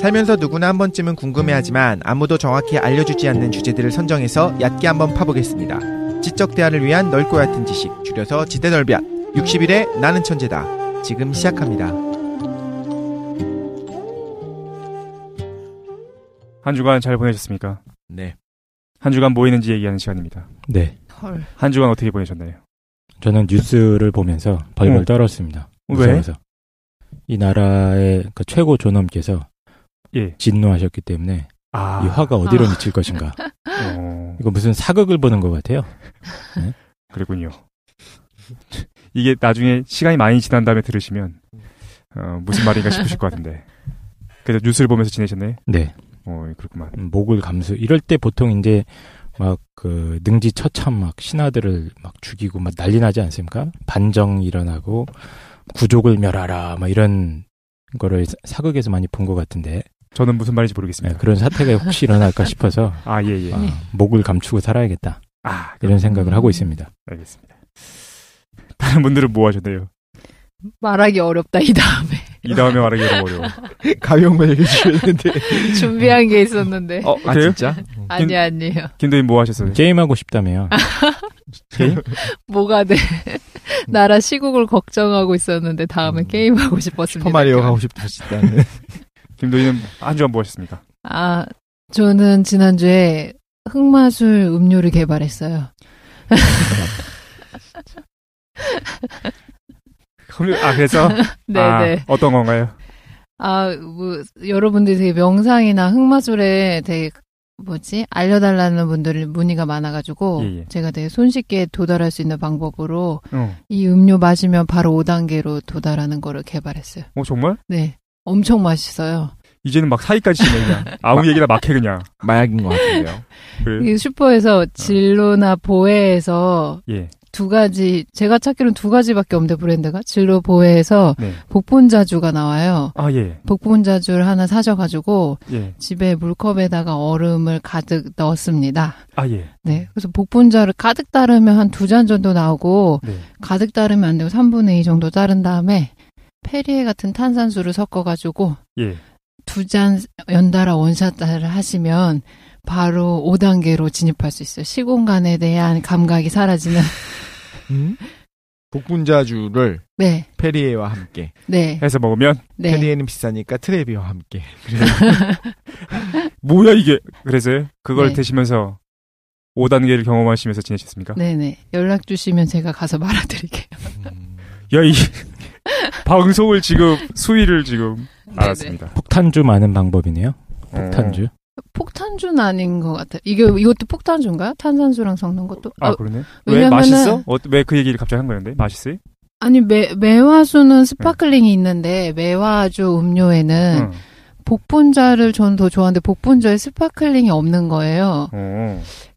살면서 누구나 한 번쯤은 궁금해하지만 아무도 정확히 알려주지 않는 주제들을 선정해서 얕게 한번 파보겠습니다. 지적 대화를 위한 넓고 얕은 지식, 줄여서 지대넓이앗. 60일의 나는 천재다. 지금 시작합니다. 한 주간 잘 보내셨습니까? 네. 한 주간 뭐 했는지 얘기하는 시간입니다. 네. 헐. 한 주간 어떻게 보내셨나요? 저는 뉴스를 보면서 벌벌 떨었습니다. 무서워서. 왜? 이 나라의 그 최고 존엄께서 진노하셨기 때문에 이 화가 어디로 미칠 것인가. 이거 무슨 사극을 보는 것 같아요. 네? 그랬군요. 이게 나중에 시간이 많이 지난 다음에 들으시면 무슨 말인가 싶으실 것 같은데. 그래서 뉴스를 보면서 지내셨네? 네. 그렇구만. 목을 감수. 이럴 때 보통 이제 막 그 능지처참 막 신하들을 막 죽이고 막 난리 나지 않습니까? 반정이 일어나고 구족을 멸하라 막 이런 거를 사극에서 많이 본 것 같은데. 저는 무슨 말인지 모르겠습니다. 네, 그런 사태가 혹시 일어날까 싶어서 예. 목을 감추고 살아야겠다. 이런 생각을 하고 있습니다. 알겠습니다. 다른 분들은 뭐 하셨나요? 말하기 어렵다 이 다음에 말하기 어려워. 가명만 얘기해주셨는데 준비한 게 있었는데. 그래요? 진짜? 아니에요. 김도인 뭐 하셨어요? 게임하고 싶다며요. 게임? 뭐가 돼? 나라 시국을 걱정하고 있었는데 다음에 게임하고 싶었습니다. 슈퍼마리오 하고 싶으시다는. 김도인은 한 주간 뭐 하셨습니까? 저는 지난주에 흑마술 음료를 개발했어요. 그래서? 네네. 어떤 건가요? 여러분들이 되게 명상이나 흑마술에 되게 알려달라는 분들 문의가 많아가지고, 제가 되게 손쉽게 도달할 수 있는 방법으로, 이 음료 마시면 바로 5단계로 도달하는 거를 개발했어요. 정말? 네. 엄청 맛있어요. 이제는 막 사이까지 지내, 그냥. 아무 얘기나 막 해, 그냥. 마약인 것 같은데요. 그래. 슈퍼에서 진로나 보혜에서, 두 가지, 제가 찾기로는 두 가지밖에 없는데 브랜드가 진로 보혜에서 복분자주가 나와요. 복분자주를 하나 사셔가지고 집에 물컵에다가 얼음을 가득 넣었습니다. 네, 그래서 복분자를 가득 따르면 한 2잔 정도 나오고 가득 따르면 안 되고 3분의 2 정도 따른 다음에 페리에 같은 탄산수를 섞어가지고 2잔 연달아 원샷을 하시면 바로 5단계로 진입할 수 있어요. 시공간에 대한 감각이 사라지는. 복분자주를 페리에와 함께 해서 먹으면 페리에는 비싸니까 트레비와 함께. 뭐야 이게? 그래서요? 그걸 드시면서 5단계를 경험하시면서 지내셨습니까? 네네. 연락 주시면 제가 가서 말아드릴게요. 이 방송을 지금 수위를 지금 알았습니다. 폭탄주 많은 방법이네요. 폭탄주. 폭탄주는 아닌 것 같아요. 이것도 폭탄주인가요? 탄산수랑 섞는 것도? 그러네. 왜 맛있어? 왜 그 얘기를 갑자기 한 거였는데? 맛있어요? 아니, 매화수는 스파클링이 있는데, 매화주 음료에는 복분자를 저는 더 좋아하는데, 복분자에 스파클링이 없는 거예요.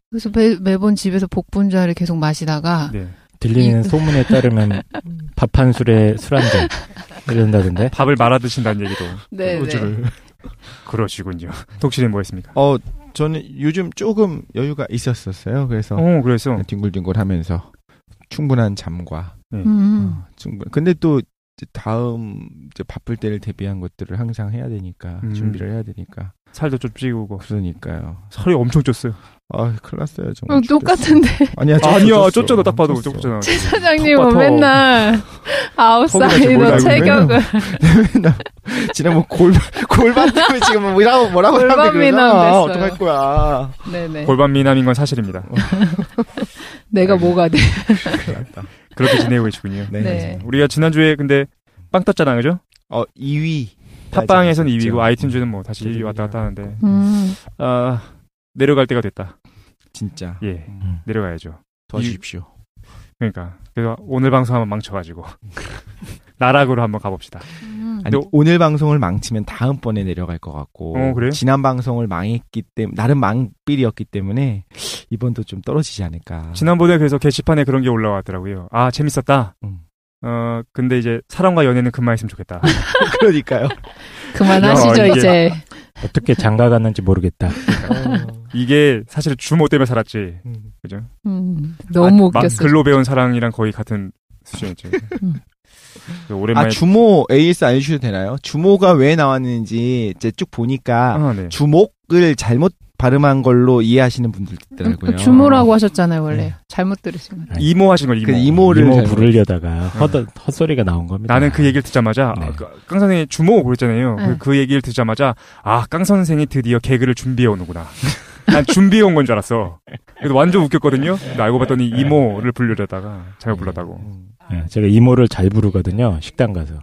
그래서 매번 집에서 복분자를 계속 마시다가, 들리는 소문에 따르면 밥 한 술에 술 한 잔 이런다던데. 밥을 말아 드신다는 얘기도. 네. 그러시군요. 독실이는 뭐 했습니까? 저는 요즘 조금 여유가 있었어요. 그래서 뒹굴뒹굴 하면서 충분한 잠과 근데 또 다음 이제 바쁠 때를 대비한 것들을 항상 해야 되니까 준비를 해야 되니까 살도 좀 찌우고. 그러니까요. 살이 엄청 쪘어요. 큰일 났어요. 정말. 똑같은데. 아니야, 쪘잖아. 딱 봐도 쪘잖아. 최 사장님은 맨날 아웃사이더 체격을. 맨날 지난 골반 때문에 지금 뭐라고 골반 미남 됐어요. 어떡할 거야. 네네. 골반 미남인 건 사실입니다. 내가 뭐가 돼. 큰일 났다. 그렇게 지내고 계시군요. 네. 우리가 지난주에 근데 빵 떴잖아, 그죠? 2위. 팟빵에서는 2위고 아이튠즈는 뭐 다시 1위 왔다 갔다 하는데 내려갈 때가 됐다. 진짜. 내려가야죠. 더 주십시오. 그러니까 그래서 오늘 방송 한번 망쳐가지고 나락으로 한번 가봅시다. 아니, 오늘 방송을 망치면 다음번에 내려갈 것 같고 그래요? 지난 방송을 망했기 때문에 나름 망필이었기 때문에 이번도 좀 떨어지지 않을까. 지난번에 그래서 게시판에 그런 게 올라왔더라고요. 재밌었다. 근데 이제 사람과 연애는 그만했으면 좋겠다. 그러니까요. 그만하시죠 이제. 어떻게 장가 갔는지 모르겠다. 이게 사실 주모 때문에 살았지. 그죠? 너무 웃겼어. 글로 배운 사랑이랑 거의 같은 수준이죠. 오랜만에 주모 AS 알려주셔도 되나요? 주모가 왜 나왔는지 이제 쭉 보니까 네. 주목을 잘못 발음한 걸로 이해하시는 분들 있더라고요. 주모라고 하셨잖아요, 원래. 네. 잘못 들으신 거예요. 이모 하신 거 이모. 이모 부르려다가 헛소리가 나온 겁니다. 나는 그 얘기를 듣자마자 네. 깡 선생이 주모 그랬잖아요. 네. 그 얘기를 듣자마자 깡 선생이 드디어 개그를 준비해 오는구나. 난 준비해 온 건 줄 알았어. 그래서 완전 웃겼거든요. 알고 봤더니 이모를 부르려다가 잘못 불렀다고. 네, 제가 이모를 잘 부르거든요. 식당 가서.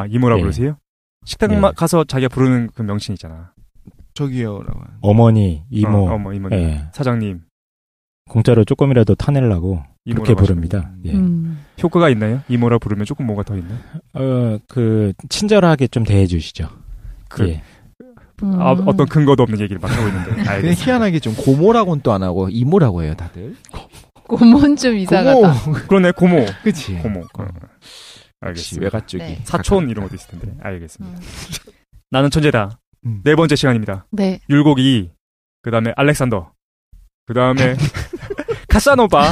이모라고 부르세요? 식당 가서 자기가 부르는 그 명칭 있잖아. 저기요라고. 어머니, 이모, 이모님, 사장님. 공짜로 조금이라도 타내려고 그렇게 부릅니다. 예. 효과가 있나요? 이모라 부르면 조금 뭐가 더 있나요? 친절하게 좀 대해주시죠. 예. 어떤 근거도 없는 얘기를 막 하고 있는데. 근데 희한하게 좀 고모라고는 또 안 하고 이모라고 해요, 다들. 고모는 좀 이상하다. 그러네, 고모. 그치. 고모. 알겠습니다. 외가쪽이. 네. 사촌 이런 것도 있을 텐데. 알겠습니다. 나는 천재다. 네 번째 시간입니다. 네. 율곡이, 그 다음에 알렉산더, 그 다음에 카사노바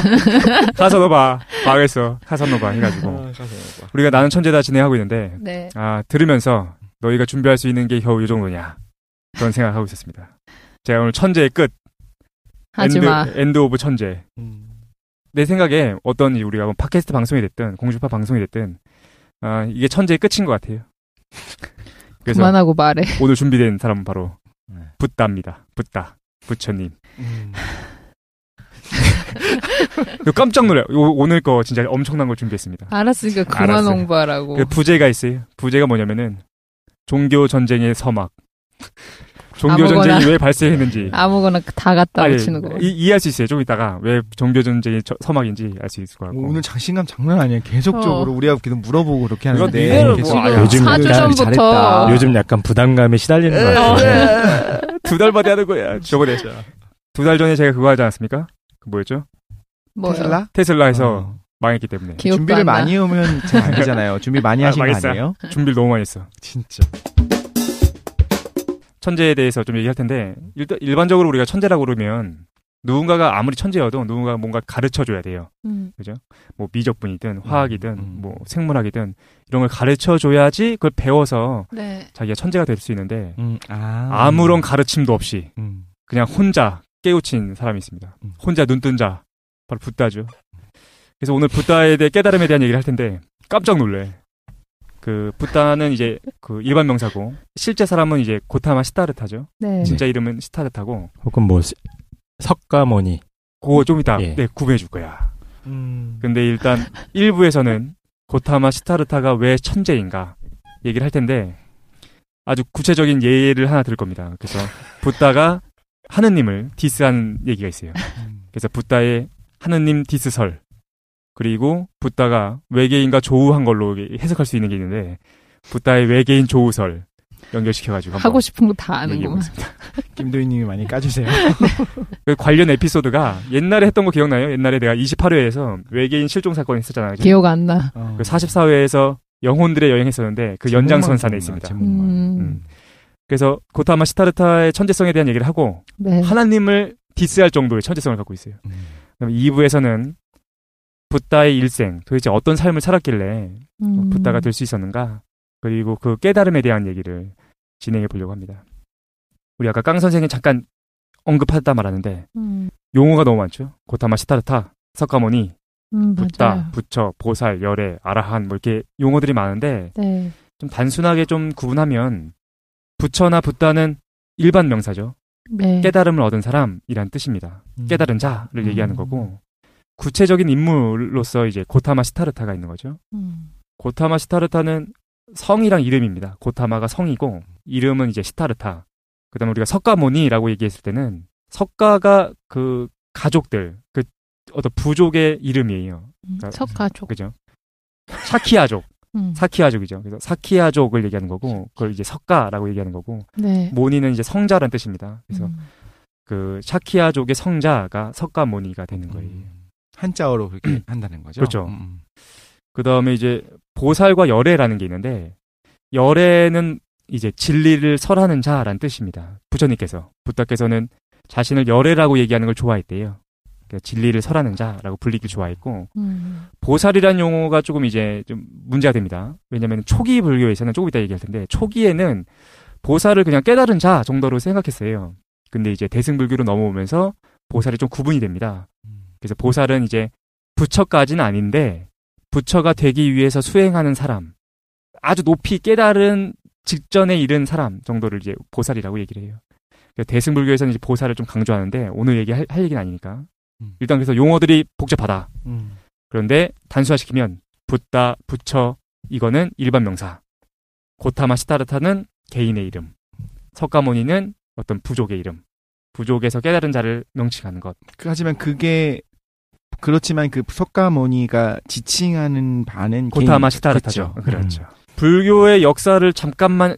망했어. 카사노바 해가지고. 우리가 나는 천재다 진행하고 있는데, 네. 들으면서 너희가 준비할 수 있는 게 겨우 이 정도냐. 그런 생각하고 있었습니다. 제가 오늘 천재의 끝. 하지마. 엔드 오브 천재. 내 생각에 어떤 우리가 팟캐스트 방송이 됐든, 공주파 방송이 됐든, 이게 천재의 끝인 것 같아요. 그래서 그만하고 말해. 오늘 준비된 사람은 바로 붓다입니다. 부처님. 깜짝 놀라요. 오늘 거 진짜 엄청난 걸 준비했습니다. 알았으니까 그만 홍보하라고. 그 부제가 있어요. 부제가 뭐냐면은 종교 전쟁의 서막. 종교 전쟁이 왜 발생했는지 아무거나 다 갖다 붙이는 거. 이해할 수 있어요. 좀 이따가 왜 종교 전쟁이 서막인지 알 수 있을 것 같고. 오늘 자신감 장난 아니에요. 계속적으로 우리가 계속 물어보고 그렇게 하는데 요즘 잘했다. 요즘 약간 부담감에 시달리는 것 같아요. 2달 만에 하는 거야. 저번에 2달 전에 제가 그거 하지 않았습니까? 그 뭐였죠? 뭐요? 테슬라에서 망했기 때문에. 준비를 많이 하면 잘 안 되잖아요. 준비 많이 하신 거 아니에요? 준비를 너무 많이 했어. 진짜. 천재에 대해서 좀 얘기할 텐데, 일반적으로 우리가 천재라고 그러면 누군가가 아무리 천재여도 누군가가 뭔가 가르쳐줘야 돼요. 그죠? 뭐 미적분이든 화학이든 뭐 생물학이든 이런 걸 가르쳐줘야지 그걸 배워서 자기가 천재가 될 수 있는데 아무런 가르침도 없이 그냥 혼자 깨우친 사람이 있습니다. 혼자 눈뜬 자, 바로 붓다죠. 그래서 오늘 붓다에 대해 깨달음에 대한 얘기를 할 텐데 깜짝 놀래. 그 붓다는 이제 그 일반 명사고 실제 사람은 이제 고타마 시타르타죠. 네. 진짜 이름은 시타르타고. 혹은 뭐 석가모니. 그거 좀 이따 구분해 줄 거야. 근데 일단 1부에서는 고타마 시타르타가 왜 천재인가 얘기를 할 텐데 아주 구체적인 예를 하나 들을 겁니다. 그래서 붓다가 하느님을 디스하는 얘기가 있어요. 그래서 붓다의 하느님 디스설. 그리고 붓다가 외계인과 조우한 걸로 해석할 수 있는 게 있는데 붓다의 외계인 조우설 연결시켜가지고 하고 싶은 거 다 아는구만. 김도희님이 많이 까주세요. 그 관련 에피소드가 옛날에 했던 거 기억나요? 옛날에 내가 28회에서 외계인 실종 사건 했었잖아요. 기억 안 나. 그 44회에서 영혼들의 여행했었는데 그 연장선상에 있습니다. 그래서 고타마 시타르타의 천재성에 대한 얘기를 하고 하나님을 디스할 정도의 천재성을 갖고 있어요. 그럼 2부에서는 붓다의 일생, 도대체 어떤 삶을 살았길래 붓다가 될 수 있었는가? 그리고 그 깨달음에 대한 얘기를 진행해 보려고 합니다. 우리 아까 깡 선생이 잠깐 언급하다 말았는데 용어가 너무 많죠. 고타마 시타르타, 석가모니, 붓다, 부처, 보살, 열애, 아라한 뭐 이렇게 용어들이 많은데 좀 단순하게 좀 구분하면 부처나 붓다는 일반 명사죠. 깨달음을 얻은 사람이란 뜻입니다. 깨달은 자를 얘기하는 거고 구체적인 인물로서 이제 고타마 시타르타가 있는 거죠. 고타마 시타르타는 성이랑 이름입니다. 고타마가 성이고 이름은 이제 시타르타. 그다음에 우리가 석가모니라고 얘기했을 때는 석가가 그 가족들, 그 어떤 부족의 이름이에요. 그러니까 석가족. 그죠? 사키아족. 사키아족이죠. 그래서 사키아족을 얘기하는 거고 그걸 이제 석가라고 얘기하는 거고 모니는 이제 성자라는 뜻입니다. 그래서 그 사키아족의 성자가 석가모니가 되는 거예요. 한자어로 그렇게 한다는 거죠. 그렇죠. 그 다음에 이제 보살과 열애라는 게 있는데 열애는 이제 진리를 설하는 자라는 뜻입니다. 부처님께서 붓다께서는 자신을 열애라고 얘기하는 걸 좋아했대요. 진리를 설하는 자라고 불리길 좋아했고 보살이라는 용어가 조금 이제 좀 문제가 됩니다. 왜냐하면 초기 불교에서는 조금 이따 얘기할 텐데 초기에는 보살을 그냥 깨달은 자 정도로 생각했어요. 근데 이제 대승불교로 넘어오면서 보살이 좀 구분이 됩니다. 그래서 보살은 이제 부처까지는 아닌데 부처가 되기 위해서 수행하는 사람, 아주 높이 깨달은 직전에 이른 사람 정도를 이제 보살이라고 얘기를 해요. 대승불교에서는 이제 보살을 좀 강조하는데 오늘 얘기할 얘기는 아니니까 일단 그래서 용어들이 복잡하다. 그런데 단순화시키면 붓다, 부처 이거는 일반 명사, 고타마 시타르타는 개인의 이름, 석가모니는 어떤 부족의 이름, 부족에서 깨달은 자를 명칭하는 것. 하지만 그게 그렇지만 그 석가모니가 지칭하는 바는 고타마 시타르타죠. 그렇죠. 불교의 역사를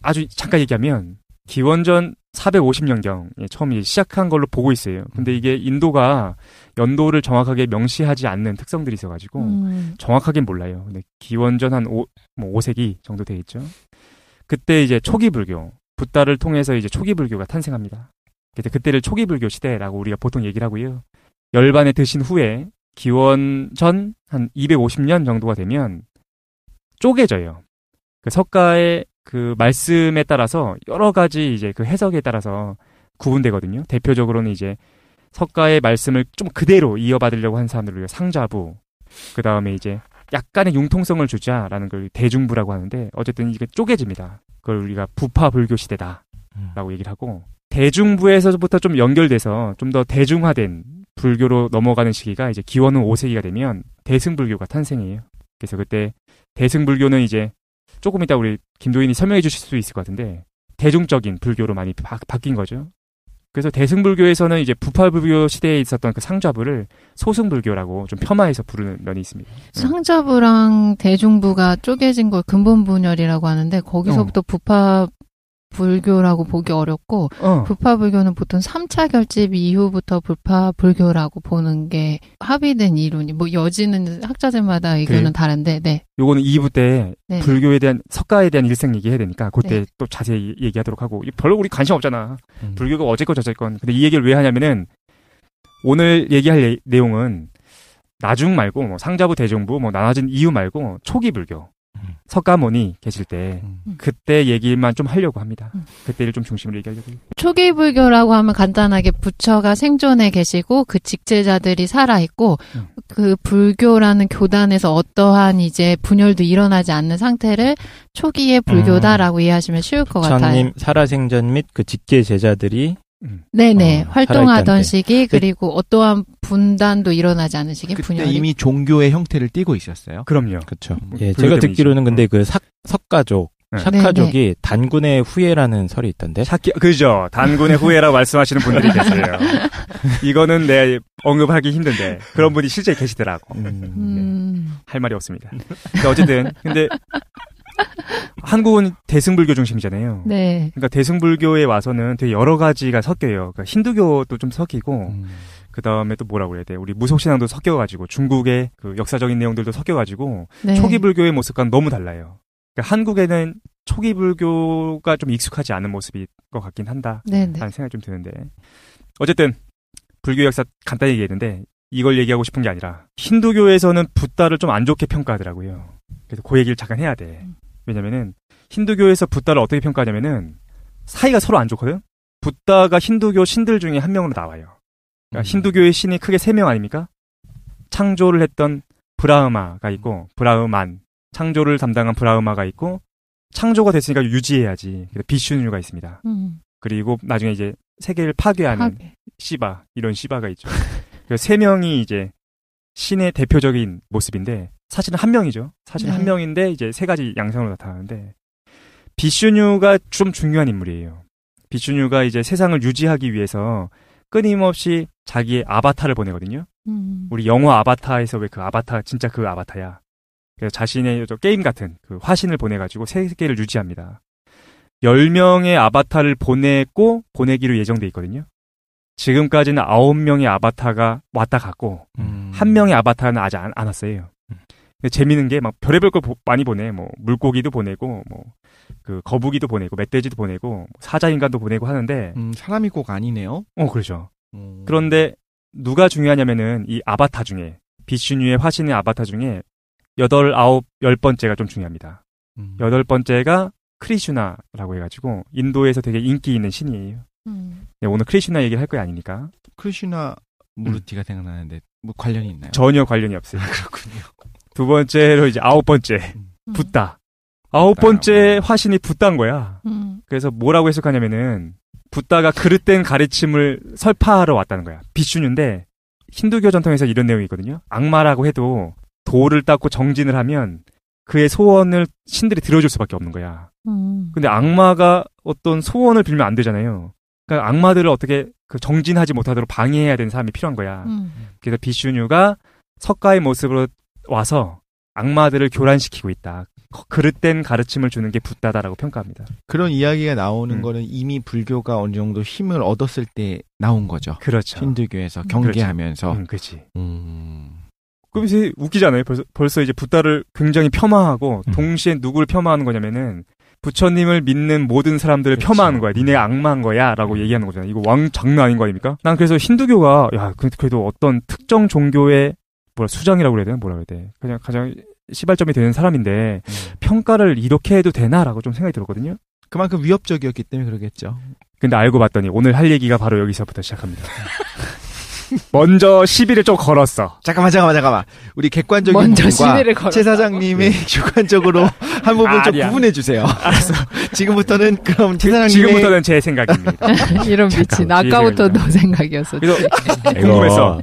아주 잠깐 얘기하면 기원전 450년경에 처음 시작한 걸로 보고 있어요. 근데 이게 인도가 연도를 정확하게 명시하지 않는 특성들이 있어가지고 정확하게 몰라요. 근데 기원전 한 5세기 정도 돼 있죠. 그때 이제 초기 불교, 붓다를 통해서 이제 초기 불교가 탄생합니다. 그때를 초기 불교 시대라고 우리가 보통 얘기를 하고요. 열반에 드신 후에 기원전 한 250년 정도가 되면 쪼개져요. 그 석가의 그 말씀에 따라서 여러 가지 이제 그 해석에 따라서 구분되거든요. 대표적으로는 이제 석가의 말씀을 좀 그대로 이어받으려고 한 사람들을 우리가 상자부, 그 다음에 이제 약간의 융통성을 주자라는 걸 대중부라고 하는데 어쨌든 이게 쪼개집니다. 그걸 우리가 부파 불교 시대다라고 얘기를 하고 대중부에서부터 좀 연결돼서 좀 더 대중화된 불교로 넘어가는 시기가 이제 기원후 5세기가 되면 대승불교가 탄생해요. 그래서 그때 대승불교는 이제 조금 이따 우리 김도인이 설명해 주실 수 있을 것 같은데 대중적인 불교로 많이 바뀐 거죠. 그래서 대승불교에서는 이제 부파불교 시대에 있었던 그 상좌부를 소승불교라고 좀 폄하해서 부르는 면이 있습니다. 상좌부랑 대중부가 쪼개진 걸 근본분열이라고 하는데 거기서부터 부파불교라고 보기 어렵고 부파불교는 보통 3차 결집 이후부터 부파불교라고 보는 게 합의된 이론이 뭐 여지는 학자들마다 의견은 다른데 요거는 2부 때 불교에 대한 석가에 대한 일생 얘기해야 되니까 그때 또 자세히 얘기하도록 하고 별로 우리 관심 없잖아. 불교가 어쨌건 저쨌건. 근데 이 얘기를 왜 하냐면은 오늘 얘기할 내용은 나중 말고 뭐 상자부 대중부 뭐 나눠진 이유 말고 초기 불교 석가모니 계실 때 그때 얘기만 좀 하려고 합니다. 그때를 좀 중심으로 얘기하려고. 초기 불교라고 하면 간단하게 부처가 생존해 계시고 그 직제자들이 살아있고 그 불교라는 교단에서 어떠한 이제 분열도 일어나지 않는 상태를 초기의 불교다라고 이해하시면 쉬울 것 같아요. 부처님 살아생전 및 그 직계 제자들이 네네 활동하던 시기 그리고 어떠한 분단도 일어나지 않은 시기 그때 분열이. 이미 종교의 형태를 띠고 있었어요. 그럼요. 그렇죠. 예, 제가 듣기로는 근데 그 석가족 샤카족이 단군의 후예라는 설이 있던데. 그죠. 단군의 후예라고 말씀하시는 분들이 계세요. 이거는 내 언급하기 힘든데 그런 분이 실제 계시더라고. 할 말이 없습니다. 근데 어쨌든 근데 한국은 대승불교 중심이잖아요. 네. 그러니까 대승불교에 와서는 되게 여러 가지가 섞여요. 그러니까 힌두교도 좀 섞이고, 그 다음에 또 뭐라고 그래야 돼? 우리 무속신앙도 섞여가지고, 중국의 그 역사적인 내용들도 섞여가지고, 초기 불교의 모습과는 너무 달라요. 그러니까 한국에는 초기 불교가 좀 익숙하지 않은 모습일 것 같긴 한다. 라는 생각이 좀 드는데. 어쨌든, 불교 역사 간단히 얘기했는데, 이걸 얘기하고 싶은 게 아니라, 힌두교에서는 붓다를 좀 안 좋게 평가하더라고요. 그래서 그 얘기를 잠깐 해야 돼. 왜냐면은 힌두교에서 붓다를 어떻게 평가하냐면은 사이가 서로 안 좋거든. 붓다가 힌두교 신들 중에 한 명으로 나와요. 그러니까 힌두교의 신이 크게 3명 아닙니까? 창조를 했던 브라흐마가 있고 브라흐만, 창조를 담당한 브라흐마가 있고 창조가 됐으니까 유지해야지. 비슈뉴가 있습니다. 그리고 나중에 이제 세계를 파괴하는 시바, 이런 시바가 있죠. 그래서 3명이 이제 신의 대표적인 모습인데 사실은 한 명이죠. 사실은 한 명인데 이제 3가지 양상으로 나타나는데 비슈뉴가 좀 중요한 인물이에요. 비슈뉴가 이제 세상을 유지하기 위해서 끊임없이 자기의 아바타를 보내거든요. 우리 영화 아바타에서 왜 그 아바타 진짜 그 아바타야. 그래서 자신의 게임 같은 그 화신을 보내가지고 세계를 유지합니다. 10명의 아바타를 보내기로 예정돼 있거든요. 지금까지는 9명의 아바타가 왔다 갔고 1명의 아바타는 아직 안 왔어요. 근데 재밌는 게 막 별의별 걸 많이 보내. 뭐 물고기도 보내고 뭐 그 거북이도 보내고 멧돼지도 보내고 사자인간도 보내고 하는데 사람이 꼭 아니네요. 그렇죠. 그런데 누가 중요하냐면은 이 아바타 중에 비슈뉴의 화신의 아바타 중에 8, 9, 10번째가 좀 중요합니다. 8번째가 크리슈나라고 해가지고 인도에서 되게 인기 있는 신이에요. 네, 오늘 크리슈나 얘기를 할 거 아니니까. 크리슈나 무르티가 생각나는데 뭐 관련이 있나요? 전혀 관련이 없어요. 그렇군요. 두 번째로 이제 9번째 붓다. 9번째 화신이 붓다인 거야. 그래서 뭐라고 해석하냐면은 붓다가 그릇된 가르침을 설파하러 왔다는 거야. 비슈뉴인데 힌두교 전통에서 이런 내용이 있거든요. 악마라고 해도 돌을 닦고 정진을 하면 그의 소원을 신들이 들어줄 수밖에 없는 거야. 근데 악마가 어떤 소원을 빌면 안 되잖아요. 그러니까 악마들을 어떻게 그 정진하지 못하도록 방해해야 되는 사람이 필요한 거야. 그래서 비슈뉴가 석가의 모습으로 와서 악마들을 교란시키고 있다. 그릇된 가르침을 주는 게 붓다다라고 평가합니다. 그런 이야기가 나오는 거는 이미 불교가 어느 정도 힘을 얻었을 때 나온 거죠. 그렇죠. 힌두교에서 경계하면서. 그렇지. 그럼 이제 웃기잖아요. 벌써 이제 붓다를 굉장히 폄하하고 동시에 누구를 폄하하는 거냐면은 부처님을 믿는 모든 사람들을 그렇죠. 폄하하는 거야. 니네가 악마한 거야 라고 얘기하는 거잖아요. 이거 장난 아닌 거 아닙니까? 난 그래서 힌두교가 야 그래도 어떤 특정 종교의 수장이라고 그래야 되나? 뭐라 그래야 돼? 그냥 가장 시발점이 되는 사람인데 평가를 이렇게 해도 되나라고 좀 생각이 들었거든요. 그만큼 위협적이었기 때문에 그러겠죠. 근데 알고 봤더니 오늘 할 얘기가 바로 여기서부터 시작합니다. 먼저 시비를 좀 걸었어. 잠깐만. 우리 객관적인 부분과 최 사장님의 주관적으로 한 부분 좀 구분해 주세요. 알았어. 지금부터는 그럼 최 사장님의 지금부터는 제 생각입니다. 이런 미친. 아까부터 너 생각이었어. 그래서 궁금해서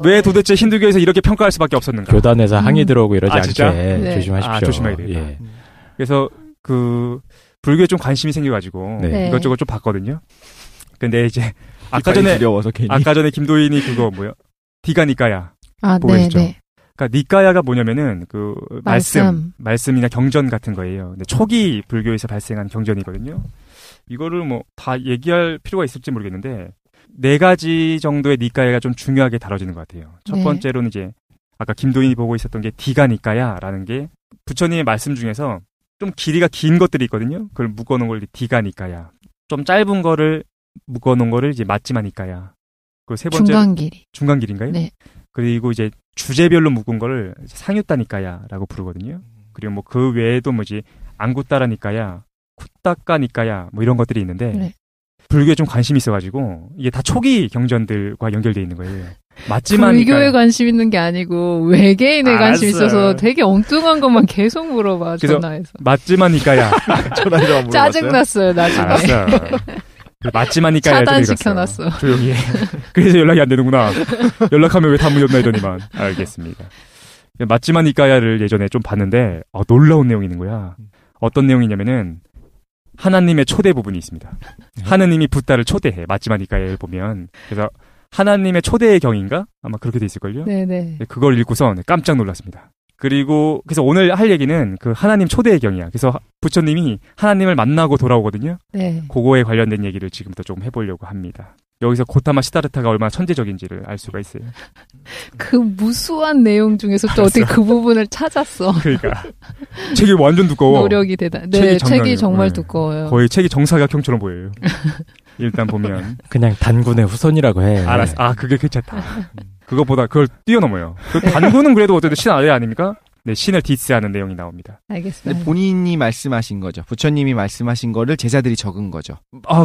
왜 도대체 힌두교에서 이렇게 평가할 수밖에 없었는가? 교단에서 항의 들어오고 이러지 않게 네. 조심하십시오. 조심해야 됩니다. 예. 그래서 그 불교에 좀 관심이 생겨가지고 이것저것 좀 봤거든요. 근데 이제 아까 전에 김도인이 그거 디가니까야 보고 있죠. 그러니까 니까야가 뭐냐면은 그 말씀이나 경전 같은 거예요. 근데 초기 불교에서 발생한 경전이거든요. 이거를 다 얘기할 필요가 있을지 모르겠는데 4가지 정도의 니까야가 좀 중요하게 다뤄지는 것 같아요. 첫 번째로는 이제 아까 김도인이 보고 있었던 게 디가니까야라는 게 부처님의 말씀 중에서 좀 길이가 긴 것들이 있거든요. 그걸 묶어놓은 걸 디가니까야. 좀 짧은 거를 묶어놓은 거를 이제 맞지마니까야. 그 세 번째 중간길인가요? 네. 그리고 이제 주제별로 묶은 거를 상유따니까야라고 부르거든요. 그리고 그 외에도 안구따라니까야, 쿠따까니까야 이런 것들이 있는데 불교에 좀 관심이 있어가지고 이게 다 초기 경전들과 연결돼 있는 거예요. 불교에 관심 있는 게 아니고 외계인에 관심 있어서 되게 엉뚱한 것만 계속 물어봐. 전화해서. 맞지마니까야. 짜증났어요 나중에. 알았어. 맞지마니까야. 차단시켜놨어. 조용히 해. 그래서 연락이 안 되는구나. 연락하면 왜 다 무였나 했더니만. 알겠습니다. 맞지마니까야를 예전에 좀 봤는데 놀라운 내용이 있는 거야. 어떤 내용이냐면은 하나님의 초대 부분이 있습니다. 하느님이 붓다를 초대해. 맞지마니까야를 보면. 그래서 하나님의 초대의 경인가? 아마 그렇게 돼 있을걸요? 네네. 그걸 읽고서 깜짝 놀랐습니다. 그리고 그래서 오늘 할 얘기는 그 하나님 초대의 경이야. 그래서 부처님이 하나님을 만나고 돌아오거든요. 네. 그거에 관련된 얘기를 지금부터 좀 해보려고 합니다. 여기서 고타마 시다르타가 얼마나 천재적인지를 알 수가 있어요. 그 무수한 내용 중에서 또 어떻게 그 부분을 찾았어. 그러니까 책이 완전 두꺼워. 노력이 대단. 네, 책이 정말 두꺼워요. 거의 책이 정사각형처럼 보여요. 일단 보면 그냥 단군의 후손이라고 해. 알았어. 그게 괜찮다. 그것보다 그걸 뛰어넘어요. 그 단군은 그래도 어쨌든 신 아래 아닙니까? 네, 신을 디스하는 내용이 나옵니다. 알겠습니다. 근데 본인이 말씀하신 거죠. 부처님이 말씀하신 거를 제자들이 적은 거죠.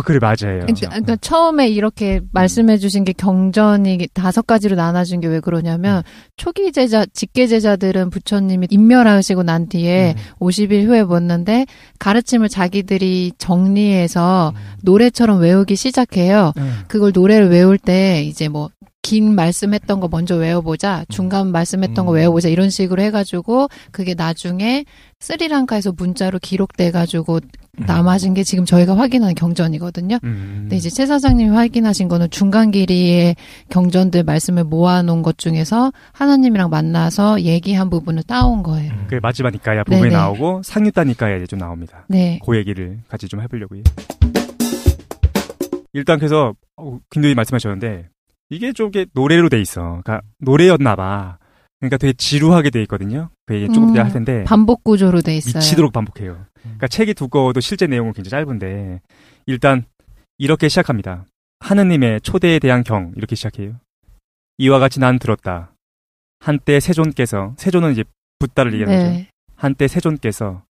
그래, 맞아요. 그러니까 처음에 이렇게 말씀해 주신 게 경전이 5가지로 나눠진 게 왜 그러냐면 초기 제자, 직계 제자들은 부처님이 인멸하시고 난 뒤에 50일 후에 묻는데 가르침을 자기들이 정리해서 노래처럼 외우기 시작해요. 그걸 노래를 외울 때 이제 긴 말씀했던 거 먼저 외워보자. 중간 말씀했던 거 외워보자. 이런 식으로 해가지고 그게 나중에 스리랑카에서 문자로 기록돼가지고 남아진 게 지금 저희가 확인한 경전이거든요. 근데 이제 최 사장님이 확인하신 거는 중간 길이의 경전들 말씀을 모아놓은 것 중에서 하나님이랑 만나서 얘기한 부분을 따온 거예요. 그게 마지막니까야 부분이 나오고 상유따니까야 이제 좀 나옵니다. 네. 그 얘기를 같이 좀 해보려고요. 일단 그래서 김도희 말씀하셨는데 이게 좀 노래로 돼 있어. 그러니까 노래였나 봐. 그러니까 되게 지루하게 돼 있거든요. 그 얘기 조금 이따 할 텐데. 반복 구조로 돼 있어요. 미치도록 반복해요. 그러니까 책이 두꺼워도 실제 내용은 굉장히 짧은데 일단 이렇게 시작합니다. 하느님의 초대에 대한 경 이렇게 시작해요. 이와 같이 난 들었다. 한때 세존께서, 세존은 이제 붓다를 얘기하는 거죠. 한때 세존께서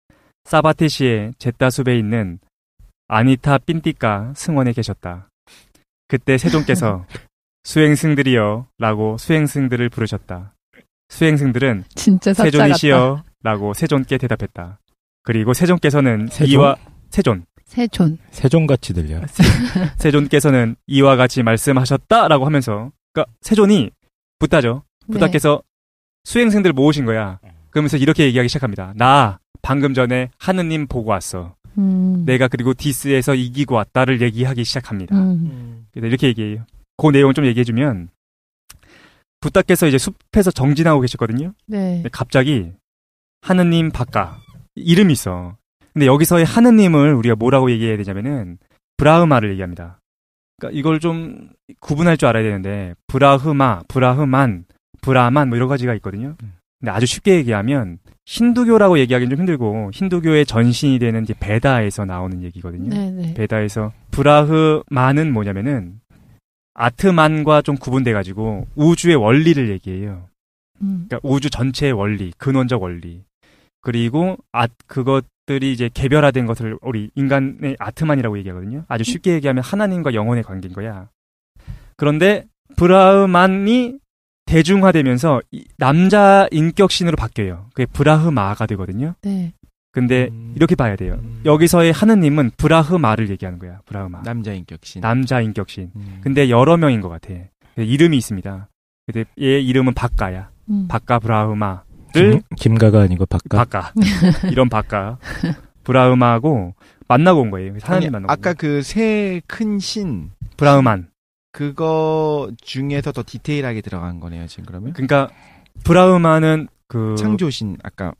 사바티시의 제따숲에 있는 아니타 삔띠까 승원에 계셨다. 그때 세존께서 수행승들이여 라고 수행승들을 부르셨다. 수행승들은 진짜 세존이시여 라고 세존께 대답했다. 그리고 세존께서는 이와 세존같이 들려. 세존께서는 이와 같이 말씀하셨다라고 하면서, 그러니까 세존이 붓다죠. 붓다께서 수행승들 모으신 거야. 그러면서 이렇게 얘기하기 시작합니다. 나 방금 전에 하느님 보고 왔어. 내가 그리고 디스에서 이기고 왔다를 얘기하기 시작합니다. 그래서 이렇게 얘기해요. 그 내용을 좀 얘기해주면, 붓다께서 이제 숲에서 정진하고 계셨거든요. 네. 갑자기 하느님 바까 이름이 있어. 근데 여기서의 하느님을 우리가 뭐라고 얘기해야 되냐면은 브라흐마를 얘기합니다. 그러니까 이걸 좀 구분할 줄 알아야 되는데, 브라흐마, 브라흐만, 브라만 뭐 여러 가지가 있거든요. 근데 아주 쉽게 얘기하면 힌두교라고 얘기하기는 좀 힘들고, 힌두교의 전신이 되는 이제 베다에서 나오는 얘기거든요. 네네. 베다에서 브라흐만은 뭐냐면은 아트만과 좀 구분돼가지고 우주의 원리를 얘기해요. 그러니까 우주 전체의 원리, 근원적 원리. 그리고 그것들이 이제 개별화된 것을 우리 인간의 아트만이라고 얘기하거든요. 아주 쉽게 얘기하면 하나님과 영혼의 관계인 거야. 그런데 브라흐만이 대중화되면서 남자 인격신으로 바뀌어요. 그게 브라흐마가 되거든요. 네. 근데 이렇게 봐야 돼요. 여기서의 하느님은 브라흐마를 얘기하는 거야. 브라흐마. 남자 인격신. 남자 인격신. 근데 여러 명인 것 같아. 이름이 있습니다. 근데 얘 이름은 바까야. 바까 브라흐마. 김가가 아니고 바까. 이런 바까. 브라흐마하고 만나고 온 거예요. 하나님 만나고. 아까 그 새 큰 신. 브라흐만. 그거 중에서 더 디테일하게 들어간 거네요, 지금 그러면? 그러니까 브라흐마는 그 창조신 아까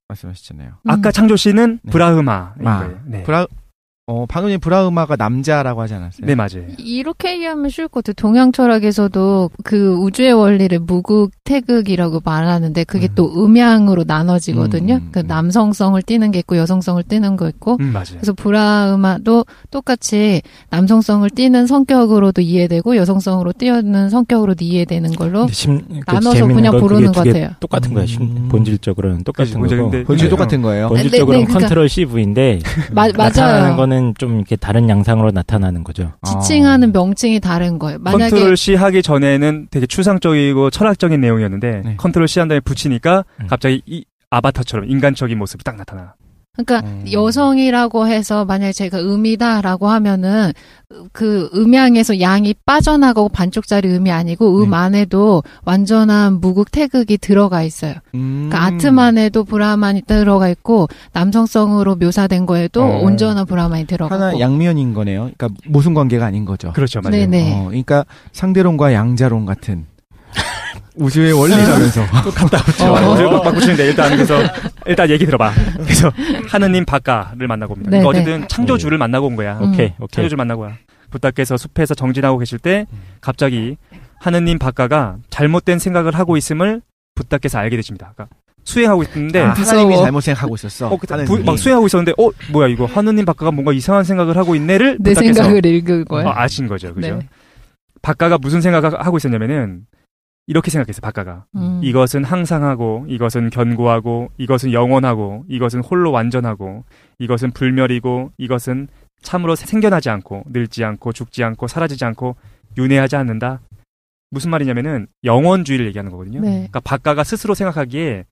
말씀하셨잖아요. 아까 창조신은 네. 브라흐마인 거예요. 네. 방금 전에 브라흐마가 남자라고 하지 않았어요? 네, 맞아요. 이렇게 얘기하면 쉬울 것 같아요. 동양 철학에서도 그 우주의 원리를 무극, 태극이라고 말하는데 그게 또 음양으로 나눠지거든요. 그 남성성을 띠는 게 있고 여성성을 띠는 거 있고. 맞아요. 그래서 브라흐마도 똑같이 남성성을 띠는 성격으로도 이해되고 여성성으로 띄는 성격으로도 이해되는 걸로 나눠서 그냥 부르는 것 같아요. 똑같은 거야. 본질적으로는 똑같은 거고. 본질 똑같은 거예요. 본질적으로는 컨트롤 CV인데 나타나는 거는 좀 이렇게 다른 양상으로 나타나는 거죠. 지칭하는 명칭이 다른 거예요. 만약에 컨트롤 C 하기 전에는 되게 추상적이고 철학적인 내용이었는데 네. 컨트롤 C 한 다음에 붙이니까 갑자기 이 아바타처럼 인간적인 모습이 딱 나타나. 그러니까 여성이라고 해서 만약에 제가 음이다라고 하면은 그 음양에서 양이 빠져나가고 반쪽짜리 음이 아니고 안에도 완전한 무극 태극이 들어가 있어요. 그러니까 아트만에도 브라만이 들어가 있고 남성성으로 묘사된 거에도 온전한 브라만이 들어가고 하나 양면인 거네요. 그러니까 모순 관계가 아닌 거죠. 그렇죠, 맞아요. 네네. 그러니까 상대론과 양자론 같은 우주의 원리라면서 똑같다. 바꾸시는데 일단 얘기 들어봐. 그래서 하느님 바까를 만나고 옵니다. 그러니까 어쨌든 창조주를 만나고 온 거야. 오케이. 창조주를 만나고 와. 붓다께서 숲에서 정진하고 계실 때 갑자기 하느님 바까가 잘못된 생각을 하고 있음을 붓다께서 알게 되십니다. 그러니까 수행하고 있는데 하나님이 잘못 생각하고 있었어. 막 수행하고 있었는데 뭐야 이거 하느님 바까가 뭔가 이상한 생각을 하고 있네를 내 생각을 읽은 거예요. 아신 거죠, 그죠? 네. 바까가 무슨 생각을 하고 있었냐면은 이렇게 생각했어요. 바까가 이것은 항상하고 이것은 견고하고 이것은 영원하고 이것은 홀로 완전하고 이것은 불멸이고 이것은 참으로 생겨나지 않고 늙지 않고 죽지 않고 사라지지 않고 윤회하지 않는다. 무슨 말이냐면은 영원주의를 얘기하는 거거든요. 네. 그러니까 바까가 스스로 생각하기에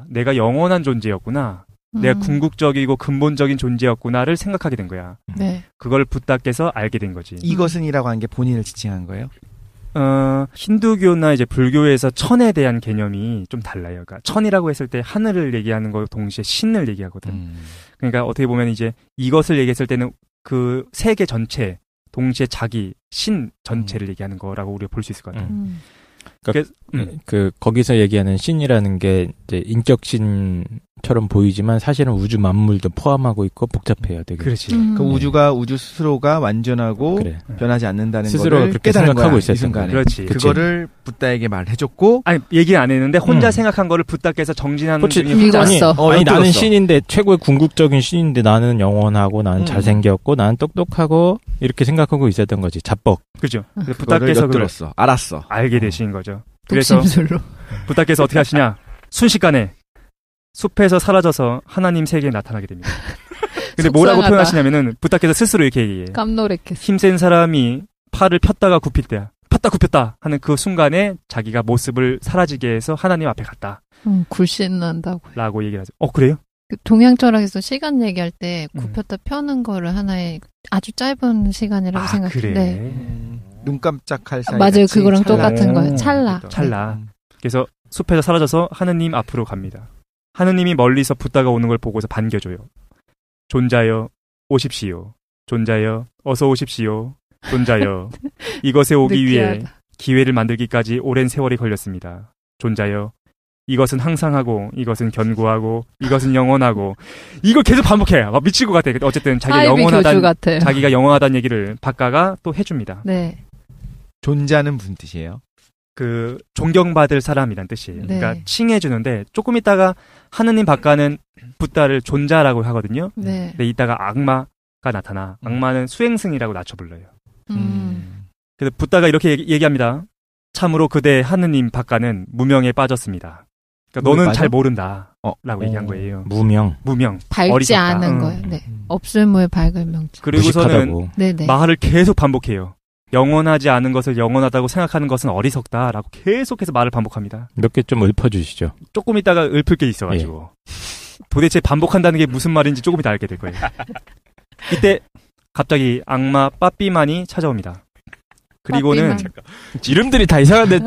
내가 영원한 존재였구나. 내가 궁극적이고 근본적인 존재였구나를 생각하게 된 거야. 네. 그걸 붓다께서 알게 된 거지. 이것은이라고 한 게 본인을 지칭한 거예요? 힌두교나 이제 불교에서 천에 대한 개념이 좀 달라요. 그러니까 천이라고 했을 때 하늘을 얘기하는 거 동시에 신을 얘기하거든. 그러니까 어떻게 보면 이제 이것을 얘기했을 때는 그 세계 전체 동시에 자기 신 전체를 얘기하는 거라고 우리가 볼 수 있을 것 같아요. 그러니까 거기서 얘기하는 신이라는 게 이제 인격신 처럼 보이지만 사실은 우주 만물도 포함하고 있고 복잡해요. 되게. 그렇지. 그 우주가 우주 스스로가 완전하고 그래. 변하지 않는다는 스스로 거를 그렇게 생각하고 있었던 순간에. 그렇지. 그거를 붓다에게 말해줬고 아니 얘기 안 했는데 혼자 생각한 거를 붓다께서 정진하는 분이 읽었어. 아니 나는 신인데 최고의 궁극적인 신인데 나는 영원하고 나는 잘생겼고 나는 똑똑하고 이렇게 생각하고 있었던 거지. 자뻑. 그죠. 붓다께서 들었어. 알았어. 알게 되신 거죠. 그래서 붓다께서 어떻게 하시냐? 순식간에 숲에서 사라져서 하나님 세계에 나타나게 됩니다. 근데 뭐라고 표현하시냐면은 붓다께서 스스로 이렇게 얘기해요. 깜놀했겠어. 힘센 사람이 팔을 폈다가 굽힐 때야. 폈다 굽혔다 하는 그 순간에 자기가 모습을 사라지게 해서 하나님 앞에 갔다. 굴신 난다고. 라고 얘기를 하죠. 그래요? 그 동양 철학에서 시간 얘기할 때 굽혔다 펴는 거를 하나의 아주 짧은 시간이라고 생각해요. 그래. 네. 눈 깜짝할 사이. 맞아요. 그거랑 똑같은 거예요. 찰나. 찰나. 그래서 숲에서 사라져서 하느님 앞으로 갑니다. 하느님이 멀리서 붓다가 오는 걸 보고서 반겨줘요. 존자여 오십시오. 존자여 어서 오십시오. 존자여 이것에 오기 위해 기회를 만들기까지 오랜 세월이 걸렸습니다. 존자여 이것은 항상하고 이것은 견고하고 이것은 영원하고 이걸 계속 반복해. 미칠 것 같아. 어쨌든 자기가 영원하다는 얘기를 박가가 또 해줍니다. 네. 존자는 무슨 뜻이에요? 그 존경받을 사람이란 뜻이에요. 네. 그러니까 칭해주는데 조금 있다가 하느님 박가는 붓다를 존자라고 하거든요. 네. 근데 이따가 악마가 나타나. 악마는 수행승이라고 낮춰 불러요. 그래서 붓다가 이렇게 얘기합니다. 참으로 그대 하느님 박가는 무명에 빠졌습니다. 그러니까 너는 잘 모른다. 라고 얘기한 거예요. 무명. 밝지 어리석다. 않은 거예요. 네. 없을무의 밝은 명칭. 그리고서는 말을 계속 반복해요. 영원하지 않은 것을 영원하다고 생각하는 것은 어리석다라고 계속해서 말을 반복합니다. 몇 개 좀 읊어주시죠. 조금 있다가 읊을 게 있어가지고 도대체 반복한다는 게 무슨 말인지 조금 이따 알게 될 거예요. 이때 갑자기 악마 빠삐만이 찾아옵니다. 그리고는 이름들이 다 이상한데